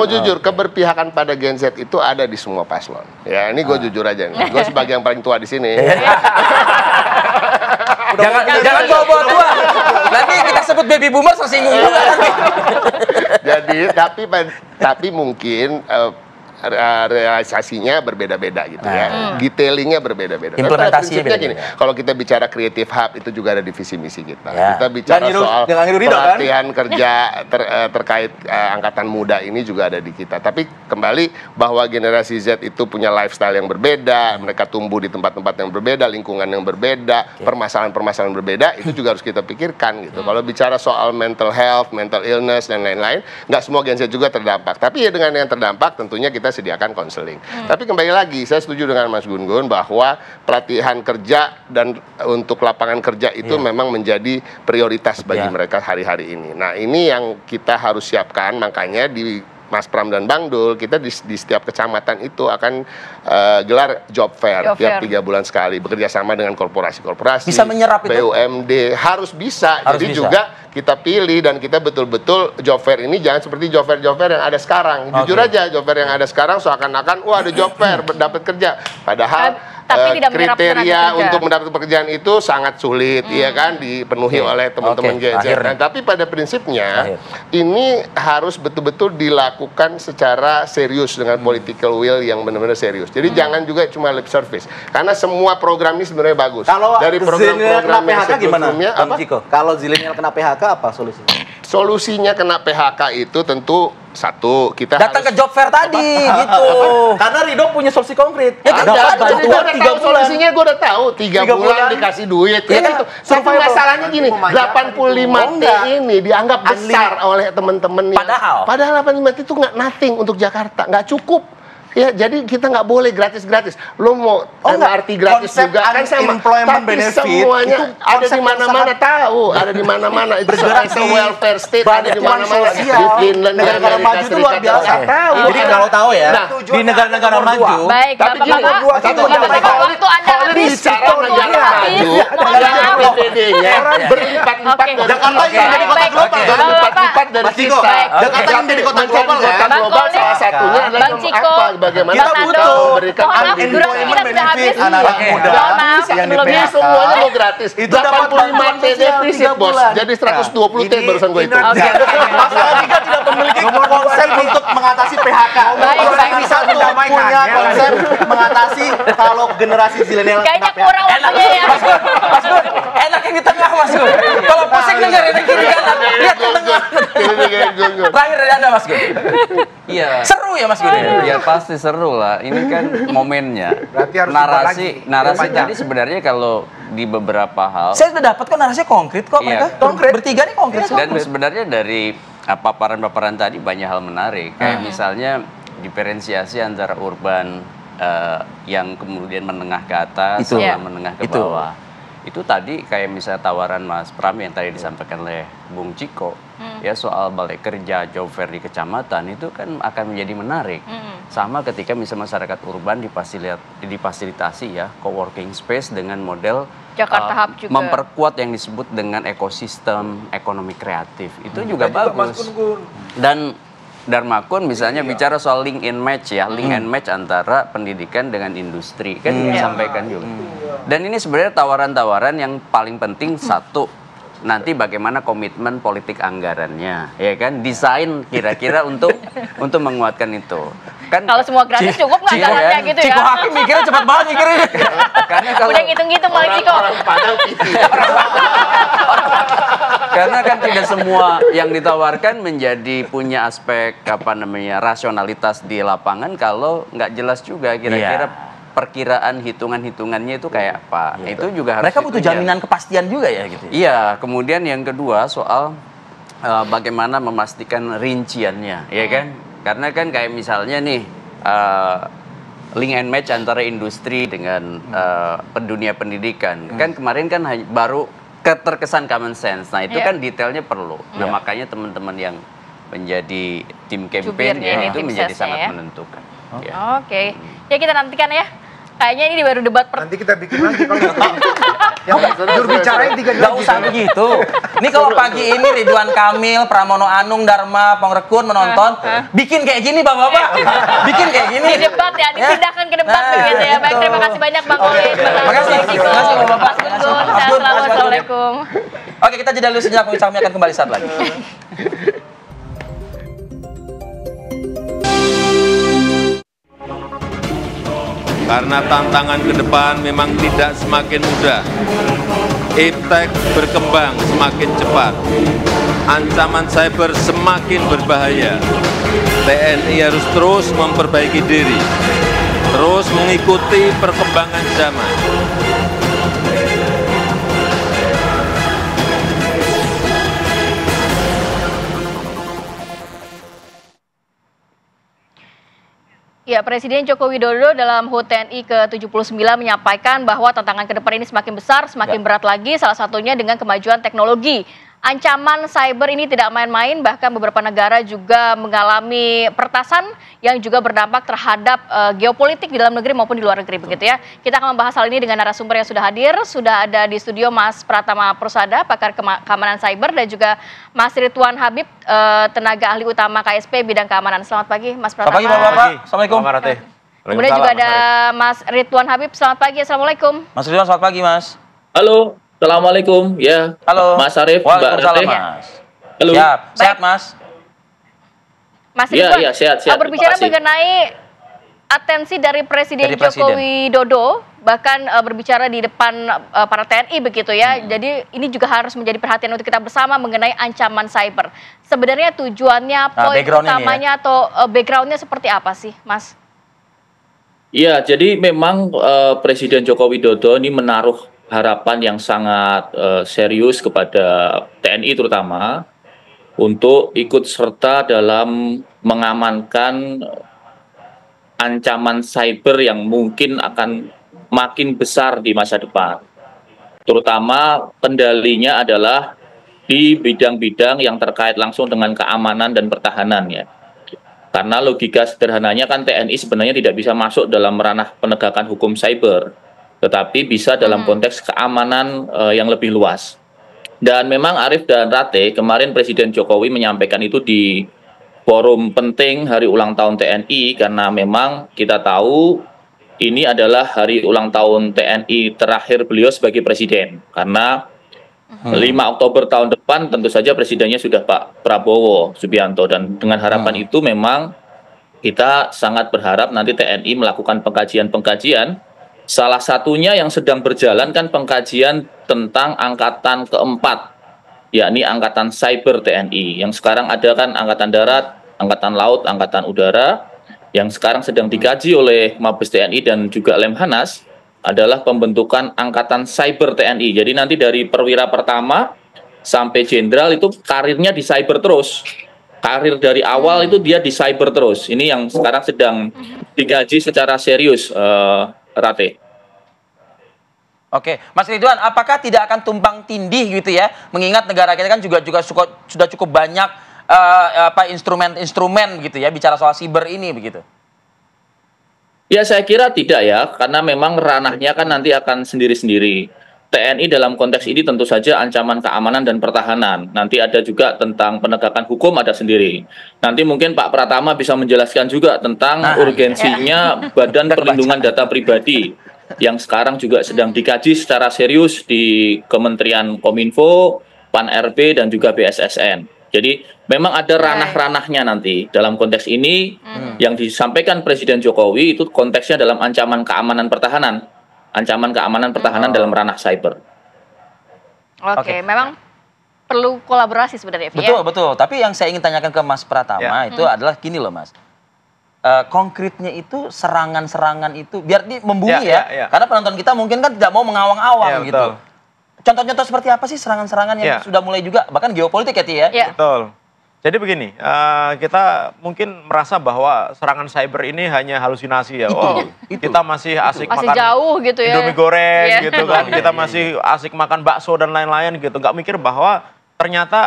jujur, keberpihakan pada Gen Z itu ada di semua paslon. Ya, ini gue jujur aja nih. Gue sebagai yang paling tua di sini. Jangan bawa-bawa tua. Nanti kita sebut baby boomer tersinggung juga nanti. Jadi tapi mungkin realisasinya berbeda-beda gitu ya. Detailingnya berbeda-beda. Implementasinya beda. Gini, kalau kita bicara creative hub itu juga ada di visi misi kita. Kita bicara soal pelatihan kerja terkait angkatan muda ini juga ada di kita. Tapi kembali bahwa generasi Z itu punya lifestyle yang berbeda, mereka tumbuh di tempat-tempat yang berbeda, lingkungan yang berbeda, permasalahan-permasalahan berbeda, itu juga harus kita pikirkan gitu. Kalau bicara soal mental health, mental illness dan lain-lain, nggak semua Gen Z juga terdampak. Tapi ya dengan yang terdampak tentunya kita sediakan konseling. Tapi kembali lagi, saya setuju dengan Mas Gun-Gun bahwa pelatihan kerja dan untuk lapangan kerja itu memang menjadi prioritas bagi mereka hari-hari ini. Nah, ini yang kita harus siapkan, makanya di Mas Pram dan Bang Dul, kita di setiap kecamatan itu akan gelar job fair tiap 3 bulan sekali, bekerja sama dengan korporasi-korporasi, bisa menyerap itu? BUMD, harus bisa. Jadi juga kita pilih dan kita betul-betul job fair ini jangan seperti job fair yang ada sekarang. Jujur aja, job fair yang ada sekarang seakan-akan wah ada job fair dapat kerja, padahal kriteria untuk mendapat pekerjaan itu sangat sulit, ya kan, dipenuhi oleh teman-teman Gen Z. Nah, tapi pada prinsipnya ini harus betul-betul dilakukan secara serius dengan political will yang benar-benar serius. Jadi jangan juga cuma lip service, karena semua program ini sebenarnya bagus. Kalau dari program-program yang sebelumnya, kalau zilenial kena PHK apa solusinya? Solusinya kena PHK itu tentu satu, kita datang ke job fair tadi gitu. Karena Rido punya solusi konkret. Ya ada bantuan 3 bulan. Solusinya gue udah tahu, 3 bulan dikasih duit. Ya gitu. Tapi masalahnya gini, 85T ini dianggap besar oleh teman-teman. Padahal 85T itu nggak nothing untuk Jakarta, nggak cukup. Ya, jadi kita nggak boleh gratis-gratis. Lo mau MRT gratis juga kan sama. Tapi semuanya ada di mana-mana, tahu. Ada di mana-mana. Itu welfare state ada di mana-mana. Di Finland, negara maju itu luar biasa. Tahu. Jadi kalau tahu ya, di negara-negara maju. Baik, tapi waktu Anda habis. Bicara negara maju, PPD-nya berlipat-lipat dari Jakarta yang jadi kota global. Berlipat-lipat dari kita. Jakarta yang jadi kota global ya. Global salah satunya adalah apa? Bagaimana kita butuh memberikan employment benefit anak-anak muda yang di PHK. Semuanya mau gratis. Itu 85T defisit, Bos. Jadi 120T barusan gue itu. Masalah kita tidak memiliki konsep untuk mengatasi PHK. Bisa punya konsep mengatasi kalau generasi zilenial kayaknya kurang waktunya ya. Mas Gun, enak yang di tengah Mas Gun. Kalau pusing dengerin yang kiri kanan, lihat ke tengah. Terakhir dari Anda Mas Gun. Iya. Seru ya Mas Gun? Ya pasti seru lah. Ini kan momennya. Berarti harus narasi tadi sebenarnya kalau di beberapa hal. Saya sudah dapat kok narasinya konkret kok mereka. Konkret. Bertiga nih konkret. Dan sebenarnya dari paparan-paparan tadi banyak hal menarik. Kayak misalnya diferensiasi antara urban yang kemudian menengah ke atas sama menengah ke bawah. Itu tadi kayak misalnya tawaran Mas Pram yang tadi disampaikan oleh Bung Ciko ya soal balai kerja job fair di kecamatan itu kan akan menjadi menarik. Sama ketika misalnya masyarakat urban difasilitasi ya co-working space dengan model Jakarta Hub juga memperkuat yang disebut dengan ekosistem ekonomi kreatif. Itu juga bagus. Dan Darmakun misalnya bicara soal link and match ya, link and match antara pendidikan dengan industri kan disampaikan juga. Dan ini sebenarnya tawaran-tawaran yang paling penting satu, nanti bagaimana komitmen politik anggarannya, ya kan, desain kira-kira untuk menguatkan itu. Kan kalau semua gratis cukup nggak anggarannya gitu ya? Ciko Hakim mikirnya cepat banget mikirnya. Karena kalau udah ngitung-ngitung malah Ciko. Karena kan tidak semua yang ditawarkan menjadi punya aspek rasionalitas di lapangan kalau nggak jelas juga kira-kira perkiraan hitungan-hitungannya itu kayak apa. Itu juga harus mereka butuh jaminan kepastian juga ya gitu. Iya, kemudian yang kedua soal bagaimana memastikan rinciannya, ya kan? Karena kan kayak misalnya nih link and match antara industri dengan dunia pendidikan. Kan kemarin kan baru terkesan common sense. Nah, itu kan detailnya perlu. Nah, makanya teman-teman yang menjadi tim campaign itu menjadi sangat menentukan. Oke. Ya kita nantikan ya. Kayaknya ini baru debat nanti kita bikin lagi kalau yang juru bicara yang 3 Gak usah begitu. Ini kalau pagi ini Ridwan Kamil, Pramono Anung, Dharma Pongrekun menonton, bikin kayak gini Bapak-bapak. Bikin kayak gini. Di debat ya, dipindahkan ke debat begitu ya. Baik, terima kasih banyak Bang Owi. Terima kasih Bapak-bapak. Assalamualaikum. Oke, kita jeda dulu sejenak, kami akan kembali saat lagi. Karena tantangan ke depan memang tidak semakin mudah. Iptek berkembang semakin cepat. Ancaman cyber semakin berbahaya. TNI harus terus memperbaiki diri, terus mengikuti perkembangan zaman. Ya, Presiden Joko Widodo dalam HUT TNI ke-79 menyampaikan bahwa tantangan ke depan ini semakin besar, semakin berat lagi, salah satunya dengan kemajuan teknologi. Ancaman cyber ini tidak main-main, bahkan beberapa negara juga mengalami pertasan yang juga berdampak terhadap geopolitik di dalam negeri maupun di luar negeri, begitu ya. Kita akan membahas hal ini dengan narasumber yang sudah hadir. Sudah ada di studio Mas Pratama Prusada, pakar keamanan cyber, dan juga Mas Ridwan Habib, tenaga ahli utama KSP bidang keamanan. Selamat pagi, Mas Pratama. Selamat pagi, Bapak-bapak. Assalamualaikum. Kemudian juga ada Mas Ridwan Habib. Selamat pagi, Assalamualaikum. Mas Ridwan, selamat pagi, Mas. Halo. Assalamualaikum, ya. Halo. Mas Arief, Mbak Ratih. Mas. Halo. Siap, sehat Mas. Mas Ridwan, ya, sehat. Berbicara mengenai atensi dari Presiden Joko Widodo, bahkan berbicara di depan para TNI begitu ya. Jadi ini juga harus menjadi perhatian untuk kita bersama mengenai ancaman cyber. Sebenarnya tujuannya, poin utamanya atau backgroundnya seperti apa sih, Mas? Iya, jadi memang Presiden Joko Widodo ini menaruh harapan yang sangat serius kepada TNI terutama untuk ikut serta dalam mengamankan ancaman cyber yang mungkin akan makin besar di masa depan. Terutama kendalinya adalah di bidang-bidang yang terkait langsung dengan keamanan dan pertahanan ya. Karena logika sederhananya kan TNI sebenarnya tidak bisa masuk dalam ranah penegakan hukum cyber, tetapi bisa dalam konteks keamanan yang lebih luas. Dan memang Arief dan Rate, kemarin Presiden Jokowi menyampaikan itu di forum penting hari ulang tahun TNI, karena memang kita tahu ini adalah hari ulang tahun TNI terakhir beliau sebagai Presiden. Karena 5 Oktober tahun depan tentu saja Presidennya sudah Pak Prabowo Subianto, dan dengan harapan itu memang kita sangat berharap nanti TNI melakukan pengkajian-pengkajian. Salah satunya yang sedang berjalan kan pengkajian tentang angkatan keempat, yakni Angkatan Cyber TNI. Yang sekarang ada kan Angkatan Darat, Angkatan Laut, Angkatan Udara. Yang sekarang sedang dikaji oleh Mabes TNI dan juga Lemhanas adalah pembentukan Angkatan Cyber TNI. Jadi nanti dari perwira pertama sampai jenderal itu karirnya di cyber terus. Karir dari awal itu dia di cyber terus. Ini yang sekarang sedang dikaji secara serius, Rate. Oke, Mas Ridwan, apakah tidak akan tumpang tindih gitu ya? Mengingat negara kita kan juga sudah cukup banyak instrumen-instrumen gitu ya, bicara soal siber ini begitu. Ya saya kira tidak ya, karena memang ranahnya kan nanti akan sendiri-sendiri. TNI dalam konteks ini tentu saja ancaman keamanan dan pertahanan. Nanti ada juga tentang penegakan hukum ada sendiri. Nanti mungkin Pak Pratama bisa menjelaskan juga tentang urgensinya Badan Perlindungan Data Pribadi yang sekarang juga sedang dikaji secara serius di Kementerian Kominfo, Pan-RB, dan juga BSSN. Jadi memang ada ranah-ranahnya nanti dalam konteks ini yang disampaikan Presiden Jokowi itu konteksnya dalam ancaman keamanan pertahanan. Ancaman keamanan pertahanan dalam ranah cyber. Oke, memang perlu kolaborasi sebenarnya. Betul, betul. Tapi yang saya ingin tanyakan ke Mas Pratama itu adalah gini loh Mas. Konkretnya itu serangan-serangan itu biar dia membumi ya. Karena penonton kita mungkin kan tidak mau mengawang-awang gitu. Contoh-contoh seperti apa sih serangan-serangan yang sudah mulai juga bahkan geopolitik ya Ti ya? Betul. Jadi begini, kita mungkin merasa bahwa serangan cyber ini hanya halusinasi ya. Kita masih asik makan jauh gitu ya. Indomie goreng gitu kan. Kita masih asik makan bakso dan lain-lain gitu. Nggak mikir bahwa ternyata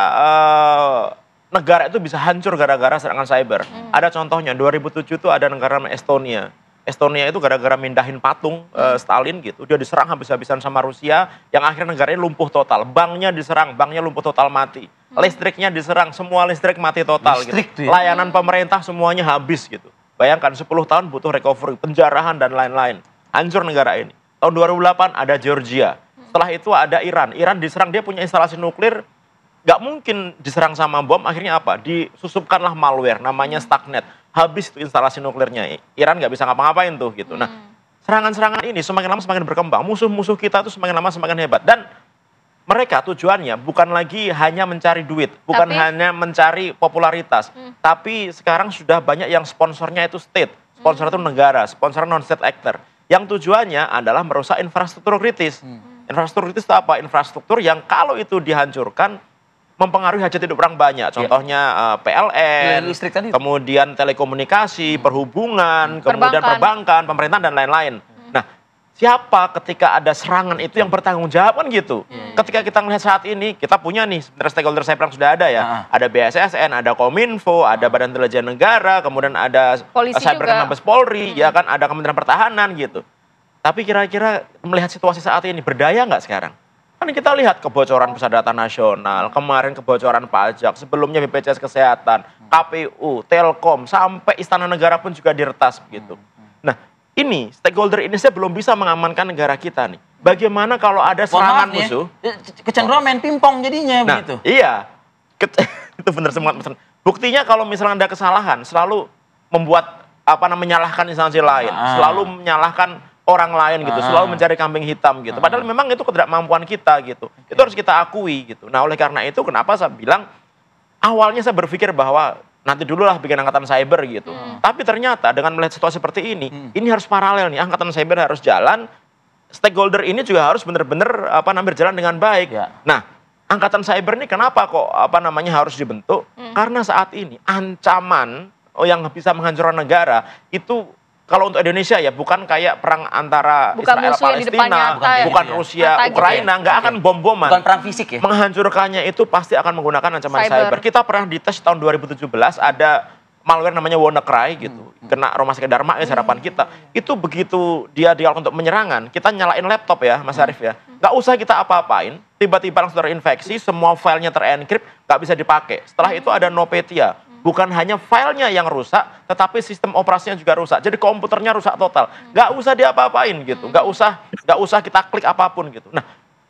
negara itu bisa hancur gara-gara serangan cyber. Ada contohnya, 2007 itu ada negara namanya Estonia. Estonia itu gara-gara mindahin patung Stalin gitu. Dia diserang habis-habisan sama Rusia, yang akhirnya negaranya lumpuh total. Banknya diserang, banknya lumpuh total mati. Listriknya diserang, semua listrik mati total gitu. Layanan pemerintah semuanya habis gitu. Bayangkan 10 tahun butuh recovery, penjarahan dan lain-lain. Hancur negara ini. Tahun 2008 ada Georgia. Setelah itu ada Iran. Iran diserang, dia punya instalasi nuklir. Gak mungkin diserang sama bom, akhirnya apa? Disusupkanlah malware, namanya Stuxnet. Habis itu instalasi nuklirnya. Iran gak bisa ngapa-ngapain tuh gitu. Nah, serangan-serangan ini semakin lama semakin berkembang. Musuh-musuh kita tuh semakin lama semakin hebat. Dan mereka tujuannya bukan lagi hanya mencari duit, bukan hanya mencari popularitas, tapi sekarang sudah banyak yang sponsornya itu state, sponsor itu negara, sponsor non-state actor. Yang tujuannya adalah merusak infrastruktur kritis. Infrastruktur kritis itu apa? Infrastruktur yang kalau itu dihancurkan, mempengaruhi hajat hidup orang banyak. Contohnya PLN, kemudian telekomunikasi, perhubungan, kemudian perbankan, pemerintahan, dan lain-lain. Siapa ketika ada serangan itu yang bertanggung jawab kan gitu. Ketika kita melihat saat ini, kita punya nih sebenarnya stakeholder cyber yang sudah ada ya. Ada BSSN, ada Kominfo, ada Badan Intelijen Negara, kemudian ada Cyber Mabes Polri, ya kan, ada Kementerian Pertahanan gitu. Tapi kira-kira melihat situasi saat ini, berdaya nggak sekarang? Kan kita lihat kebocoran pusat data nasional, kemarin kebocoran pajak, sebelumnya BPJS Kesehatan, KPU, Telkom, sampai Istana Negara pun juga diretas begitu. Nah, ini stakeholder ini saya belum bisa mengamankan negara kita nih. Bagaimana kalau ada serangan musuh? Kecenderungan main pingpong jadinya begitu. Iya, itu benar semua. Buktinya kalau misalnya ada kesalahan, selalu membuat menyalahkan instansi lain, selalu menyalahkan orang lain gitu, selalu mencari kambing hitam gitu. Padahal memang itu ketidakmampuan kita gitu. Itu harus kita akui gitu. Nah oleh karena itu kenapa saya bilang awalnya saya berpikir bahwa nanti dulu lah bikin angkatan cyber gitu. Tapi ternyata dengan melihat situasi seperti ini harus paralel nih. Angkatan cyber harus jalan, stakeholder ini juga harus benar-benar berjalan dengan baik. Nah, angkatan cyber ini kenapa kok harus dibentuk? Karena saat ini ancaman yang bisa menghancurkan negara itu kalau untuk Indonesia ya bukan kayak perang antara Israel Palestina, bukan Rusia Ukraina, nggak akan bom-boman. Bukan perang fisik ya. Menghancurkannya itu pasti akan menggunakan ancaman cyber. Kita pernah dites tahun 2017 ada malware namanya WannaCry gitu. Kena Rumah Sakit Dharma harapan kita. Itu begitu dia dialog untuk menyerangan, kita nyalain laptop ya Mas Arief ya. Nggak usah kita apa-apain, tiba-tiba langsung terinfeksi, semua filenya terenkrip, nggak bisa dipakai. Setelah itu ada NotPetya. Bukan hanya filenya yang rusak, tetapi sistem operasinya juga rusak. Jadi komputernya rusak total. Nggak usah diapa-apain gitu. Nggak usah kita klik apapun gitu. Nah,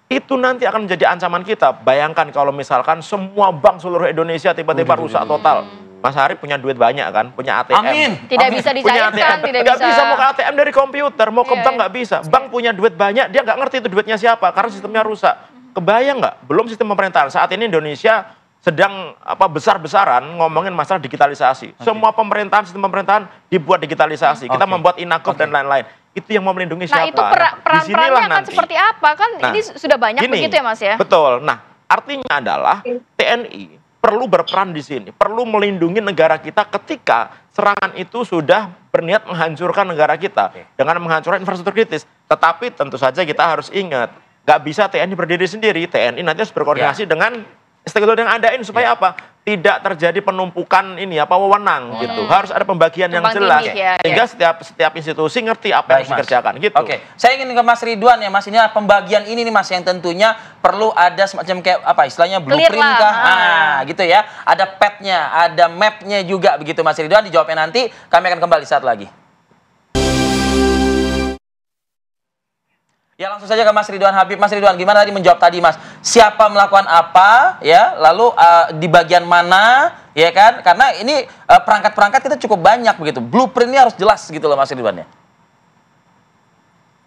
itu nanti akan menjadi ancaman kita. Bayangkan kalau misalkan semua bank seluruh Indonesia tiba-tiba rusak total. Mas Arief punya duit banyak kan, punya ATM. Amin. Tidak bisa dicairkan, tidak Nggak bisa mau ke ATM dari komputer, mau ke Iya, bank nggak bisa. Bank punya duit banyak, dia nggak ngerti itu duitnya siapa karena sistemnya rusak. Kebayang nggak? Belum sistem pemerintahan. Saat ini Indonesia sedang besar-besaran ngomongin masalah digitalisasi. Semua pemerintahan, sistem pemerintahan dibuat digitalisasi. Kita membuat Inakuf dan lain-lain. Itu yang mau melindungi siapa? Nah, itu peran-perannya akan seperti apa? Kan ini sudah banyak begitu ya, Mas ya? Betul. Nah, artinya adalah TNI perlu berperan di sini, perlu melindungi negara kita ketika serangan itu sudah berniat menghancurkan negara kita dengan menghancurkan infrastruktur kritis. Tetapi tentu saja kita harus ingat, nggak bisa TNI berdiri sendiri. TNI nanti harus berkoordinasi dengan stakeholder yang ada ini supaya apa? Tidak terjadi penumpukan wewenang gitu. Harus ada pembagian yang jelas sehingga setiap institusi ngerti apa yang harus dikerjakan gitu. Oke, saya ingin ke Mas Ridwan ya, Mas. Ini pembagian ini nih, Mas, yang tentunya perlu ada semacam kayak apa istilahnya blueprint kah? Nah, gitu ya. Ada petnya, ada mapnya juga begitu, Mas Ridwan. Dijawabnya nanti. Kami akan kembali saat lagi. Ya, langsung saja ke Mas Ridwan Habib. Mas Ridwan, gimana tadi menjawab tadi, Mas? Siapa melakukan apa, ya? Lalu di bagian mana, ya kan? Karena ini perangkat-perangkat kita cukup banyak begitu. Blueprintnya harus jelas gitu loh, Mas Ridwan ya.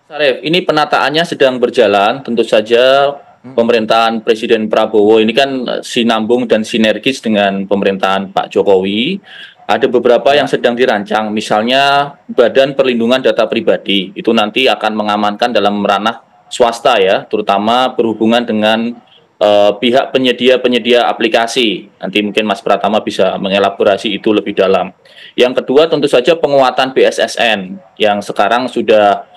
Sarif, ini penataannya sedang berjalan. Tentu saja pemerintahan Presiden Prabowo ini kan sinambung dan sinergis dengan pemerintahan Pak Jokowi. Ada beberapa yang sedang dirancang, misalnya Badan Perlindungan Data Pribadi, itu nanti akan mengamankan dalam ranah swasta ya, terutama berhubungan dengan pihak penyedia aplikasi. Nanti mungkin Mas Pratama bisa mengelaborasi itu lebih dalam. Yang kedua tentu saja penguatan BSSN, yang sekarang sudah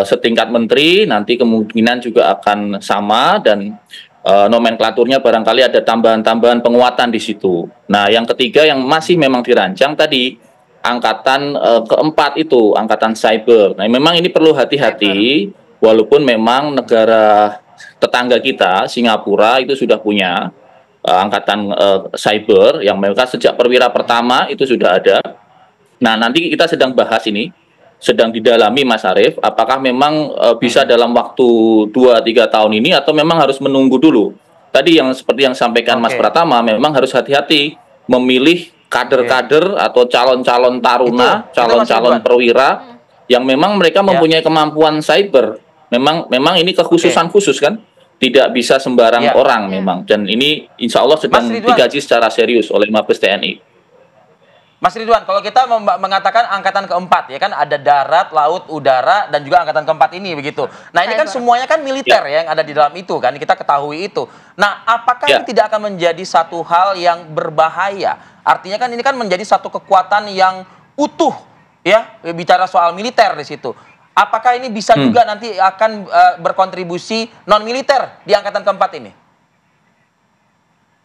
setingkat menteri, nanti kemungkinan juga akan sama dan nomenklaturnya barangkali ada tambahan-tambahan penguatan di situ. Nah, yang ketiga yang masih memang dirancang tadi, angkatan keempat itu, angkatan cyber. Nah, memang ini perlu hati-hati, walaupun memang negara tetangga kita, Singapura, itu sudah punya angkatan cyber, yang mereka sejak perwira pertama itu sudah ada. Nah, nanti kita sedang bahas ini, sedang didalami Mas Arief, apakah memang bisa dalam waktu 2-3 tahun ini atau memang harus menunggu dulu. Tadi yang seperti yang sampaikan Mas Pratama, memang harus hati-hati memilih kader-kader atau calon-calon taruna, calon-calon perwira yang memang mereka mempunyai kemampuan cyber. Memang ini kekhususan khusus kan, tidak bisa sembarang orang memang. Dan ini insya Allah sedang digaji secara serius oleh Mabes TNI. Mas Ridwan, kalau kita mengatakan angkatan keempat, ya kan ada darat, laut, udara, dan juga angkatan keempat ini begitu. Nah, ini kan semuanya kan militer ya yang ada di dalam itu kan, kita ketahui itu. Nah, apakah ini tidak akan menjadi satu hal yang berbahaya? Artinya kan ini kan menjadi satu kekuatan yang utuh ya, bicara soal militer di situ. Apakah ini bisa juga nanti akan berkontribusi non militer di angkatan keempat ini?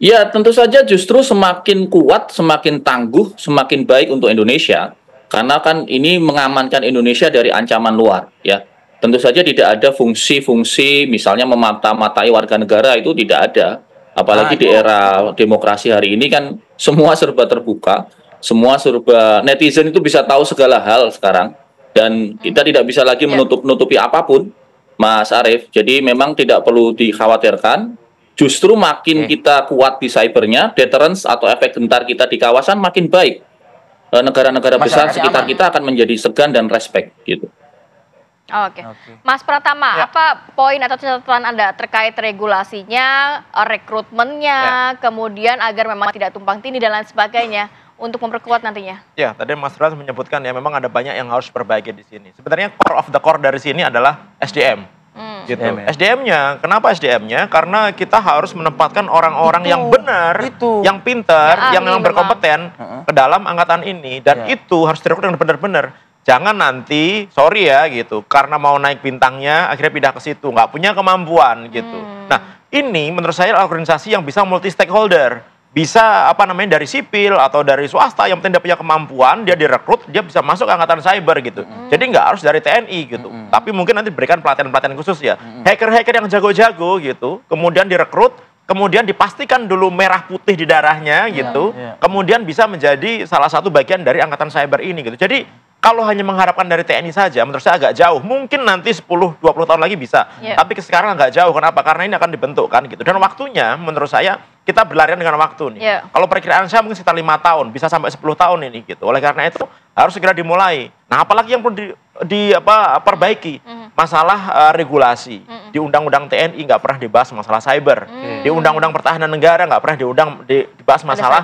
Ya, tentu saja justru semakin kuat, semakin tangguh, semakin baik untuk Indonesia. Karena kan ini mengamankan Indonesia dari ancaman luar, ya. Tentu saja tidak ada fungsi-fungsi, misalnya memata-matai warga negara, itu tidak ada. Apalagi di era demokrasi hari ini kan semua serba terbuka, semua serba netizen itu bisa tahu segala hal sekarang. Dan kita tidak bisa lagi menutupi apapun, Mas Arief. Jadi memang tidak perlu dikhawatirkan. Justru makin kita kuat di cybernya, deterrence atau efek gentar kita di kawasan makin baik. Negara-negara besar sekitar kita akan menjadi segan dan respect gitu. Oke. Mas Pratama, apa poin atau catatan Anda terkait regulasinya, rekrutmennya, kemudian agar memang tidak tumpang tindih dan lain sebagainya untuk memperkuat nantinya? Ya, tadi Mas Ras menyebutkan ya memang ada banyak yang harus diperbaiki di sini. Sebenarnya core of the core dari sini adalah SDM. Gitu. SDM-nya, kenapa SDM-nya? Karena kita harus menempatkan orang-orang yang benar, yang pintar, yang memang berkompeten ke dalam angkatan ini, dan itu harus direkrut dengan benar-benar. Jangan nanti, sorry ya gitu, karena mau naik bintangnya akhirnya pindah ke situ, nggak punya kemampuan gitu. Nah, ini menurut saya organisasi yang bisa multi stakeholder. Bisa dari sipil atau dari swasta yang penting dia punya kemampuan, dia direkrut, dia bisa masuk ke angkatan cyber gitu. Jadi nggak harus dari TNI gitu. Tapi mungkin nanti diberikan pelatihan-pelatihan khusus ya. Hacker-hacker yang jago-jago gitu, kemudian direkrut, kemudian dipastikan dulu merah putih di darahnya gitu. Kemudian bisa menjadi salah satu bagian dari angkatan cyber ini gitu. Jadi kalau hanya mengharapkan dari TNI saja, menurut saya agak jauh. Mungkin nanti 10-20 tahun lagi bisa. Tapi sekarang agak jauh. Kenapa? Karena ini akan dibentuk kan gitu. Dan waktunya menurut saya kita berlarian dengan waktu nih. Kalau perkiraan saya mungkin sekitar 5 tahun, bisa sampai 10 tahun ini gitu. Oleh karena itu harus segera dimulai. Nah, apalagi yang perlu perbaiki masalah regulasi. Di Undang-Undang TNI nggak pernah dibahas masalah cyber. Di Undang-Undang Pertahanan Negara nggak pernah dibahas masalah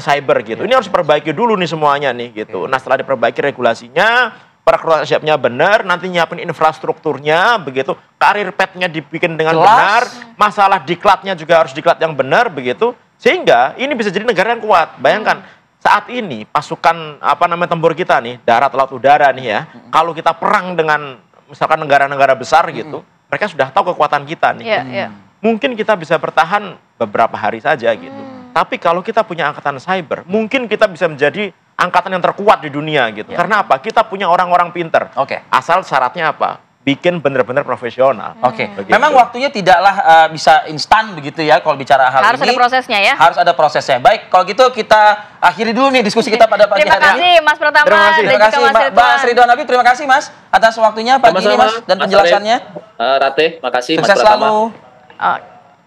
cyber gitu. Ini harus perbaiki dulu nih semuanya nih gitu. Nah, setelah diperbaiki regulasinya, perekrutan siapnya benar, nanti nyiapin infrastrukturnya begitu, karir petnya dibikin dengan benar, masalah diklatnya juga harus diklat yang benar begitu, sehingga ini bisa jadi negara yang kuat. Bayangkan saat ini pasukan tempur kita nih, darat, laut, udara nih ya, kalau kita perang dengan misalkan negara-negara besar gitu, mereka sudah tahu kekuatan kita nih. Mungkin kita bisa bertahan beberapa hari saja gitu. Tapi kalau kita punya angkatan cyber, mungkin kita bisa menjadi angkatan yang terkuat di dunia gitu. Karena apa? Kita punya orang-orang pinter. Asal syaratnya apa? Bikin benar-benar profesional. Memang waktunya tidaklah bisa instan begitu ya kalau bicara hal harus ini. Harus ada prosesnya ya. Harus ada prosesnya. Baik, kalau gitu kita akhiri dulu nih diskusi kita pada pagi hari ini. Terima kasih Mas Pratama. Terima kasih Mas Ridwan Habib. Terima kasih Mas atas waktunya pagi ini Mas dan penjelasannya. Rate, makasih Mas Sukses Pratama.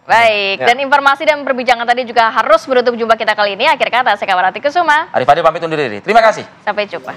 Baik, dan informasi dan perbincangan tadi juga harus menutup jumpa kita kali ini. Akhir kata, saya Kamarati Kusuma. Arif Hadi pamit undur diri. Terima kasih. Sampai jumpa.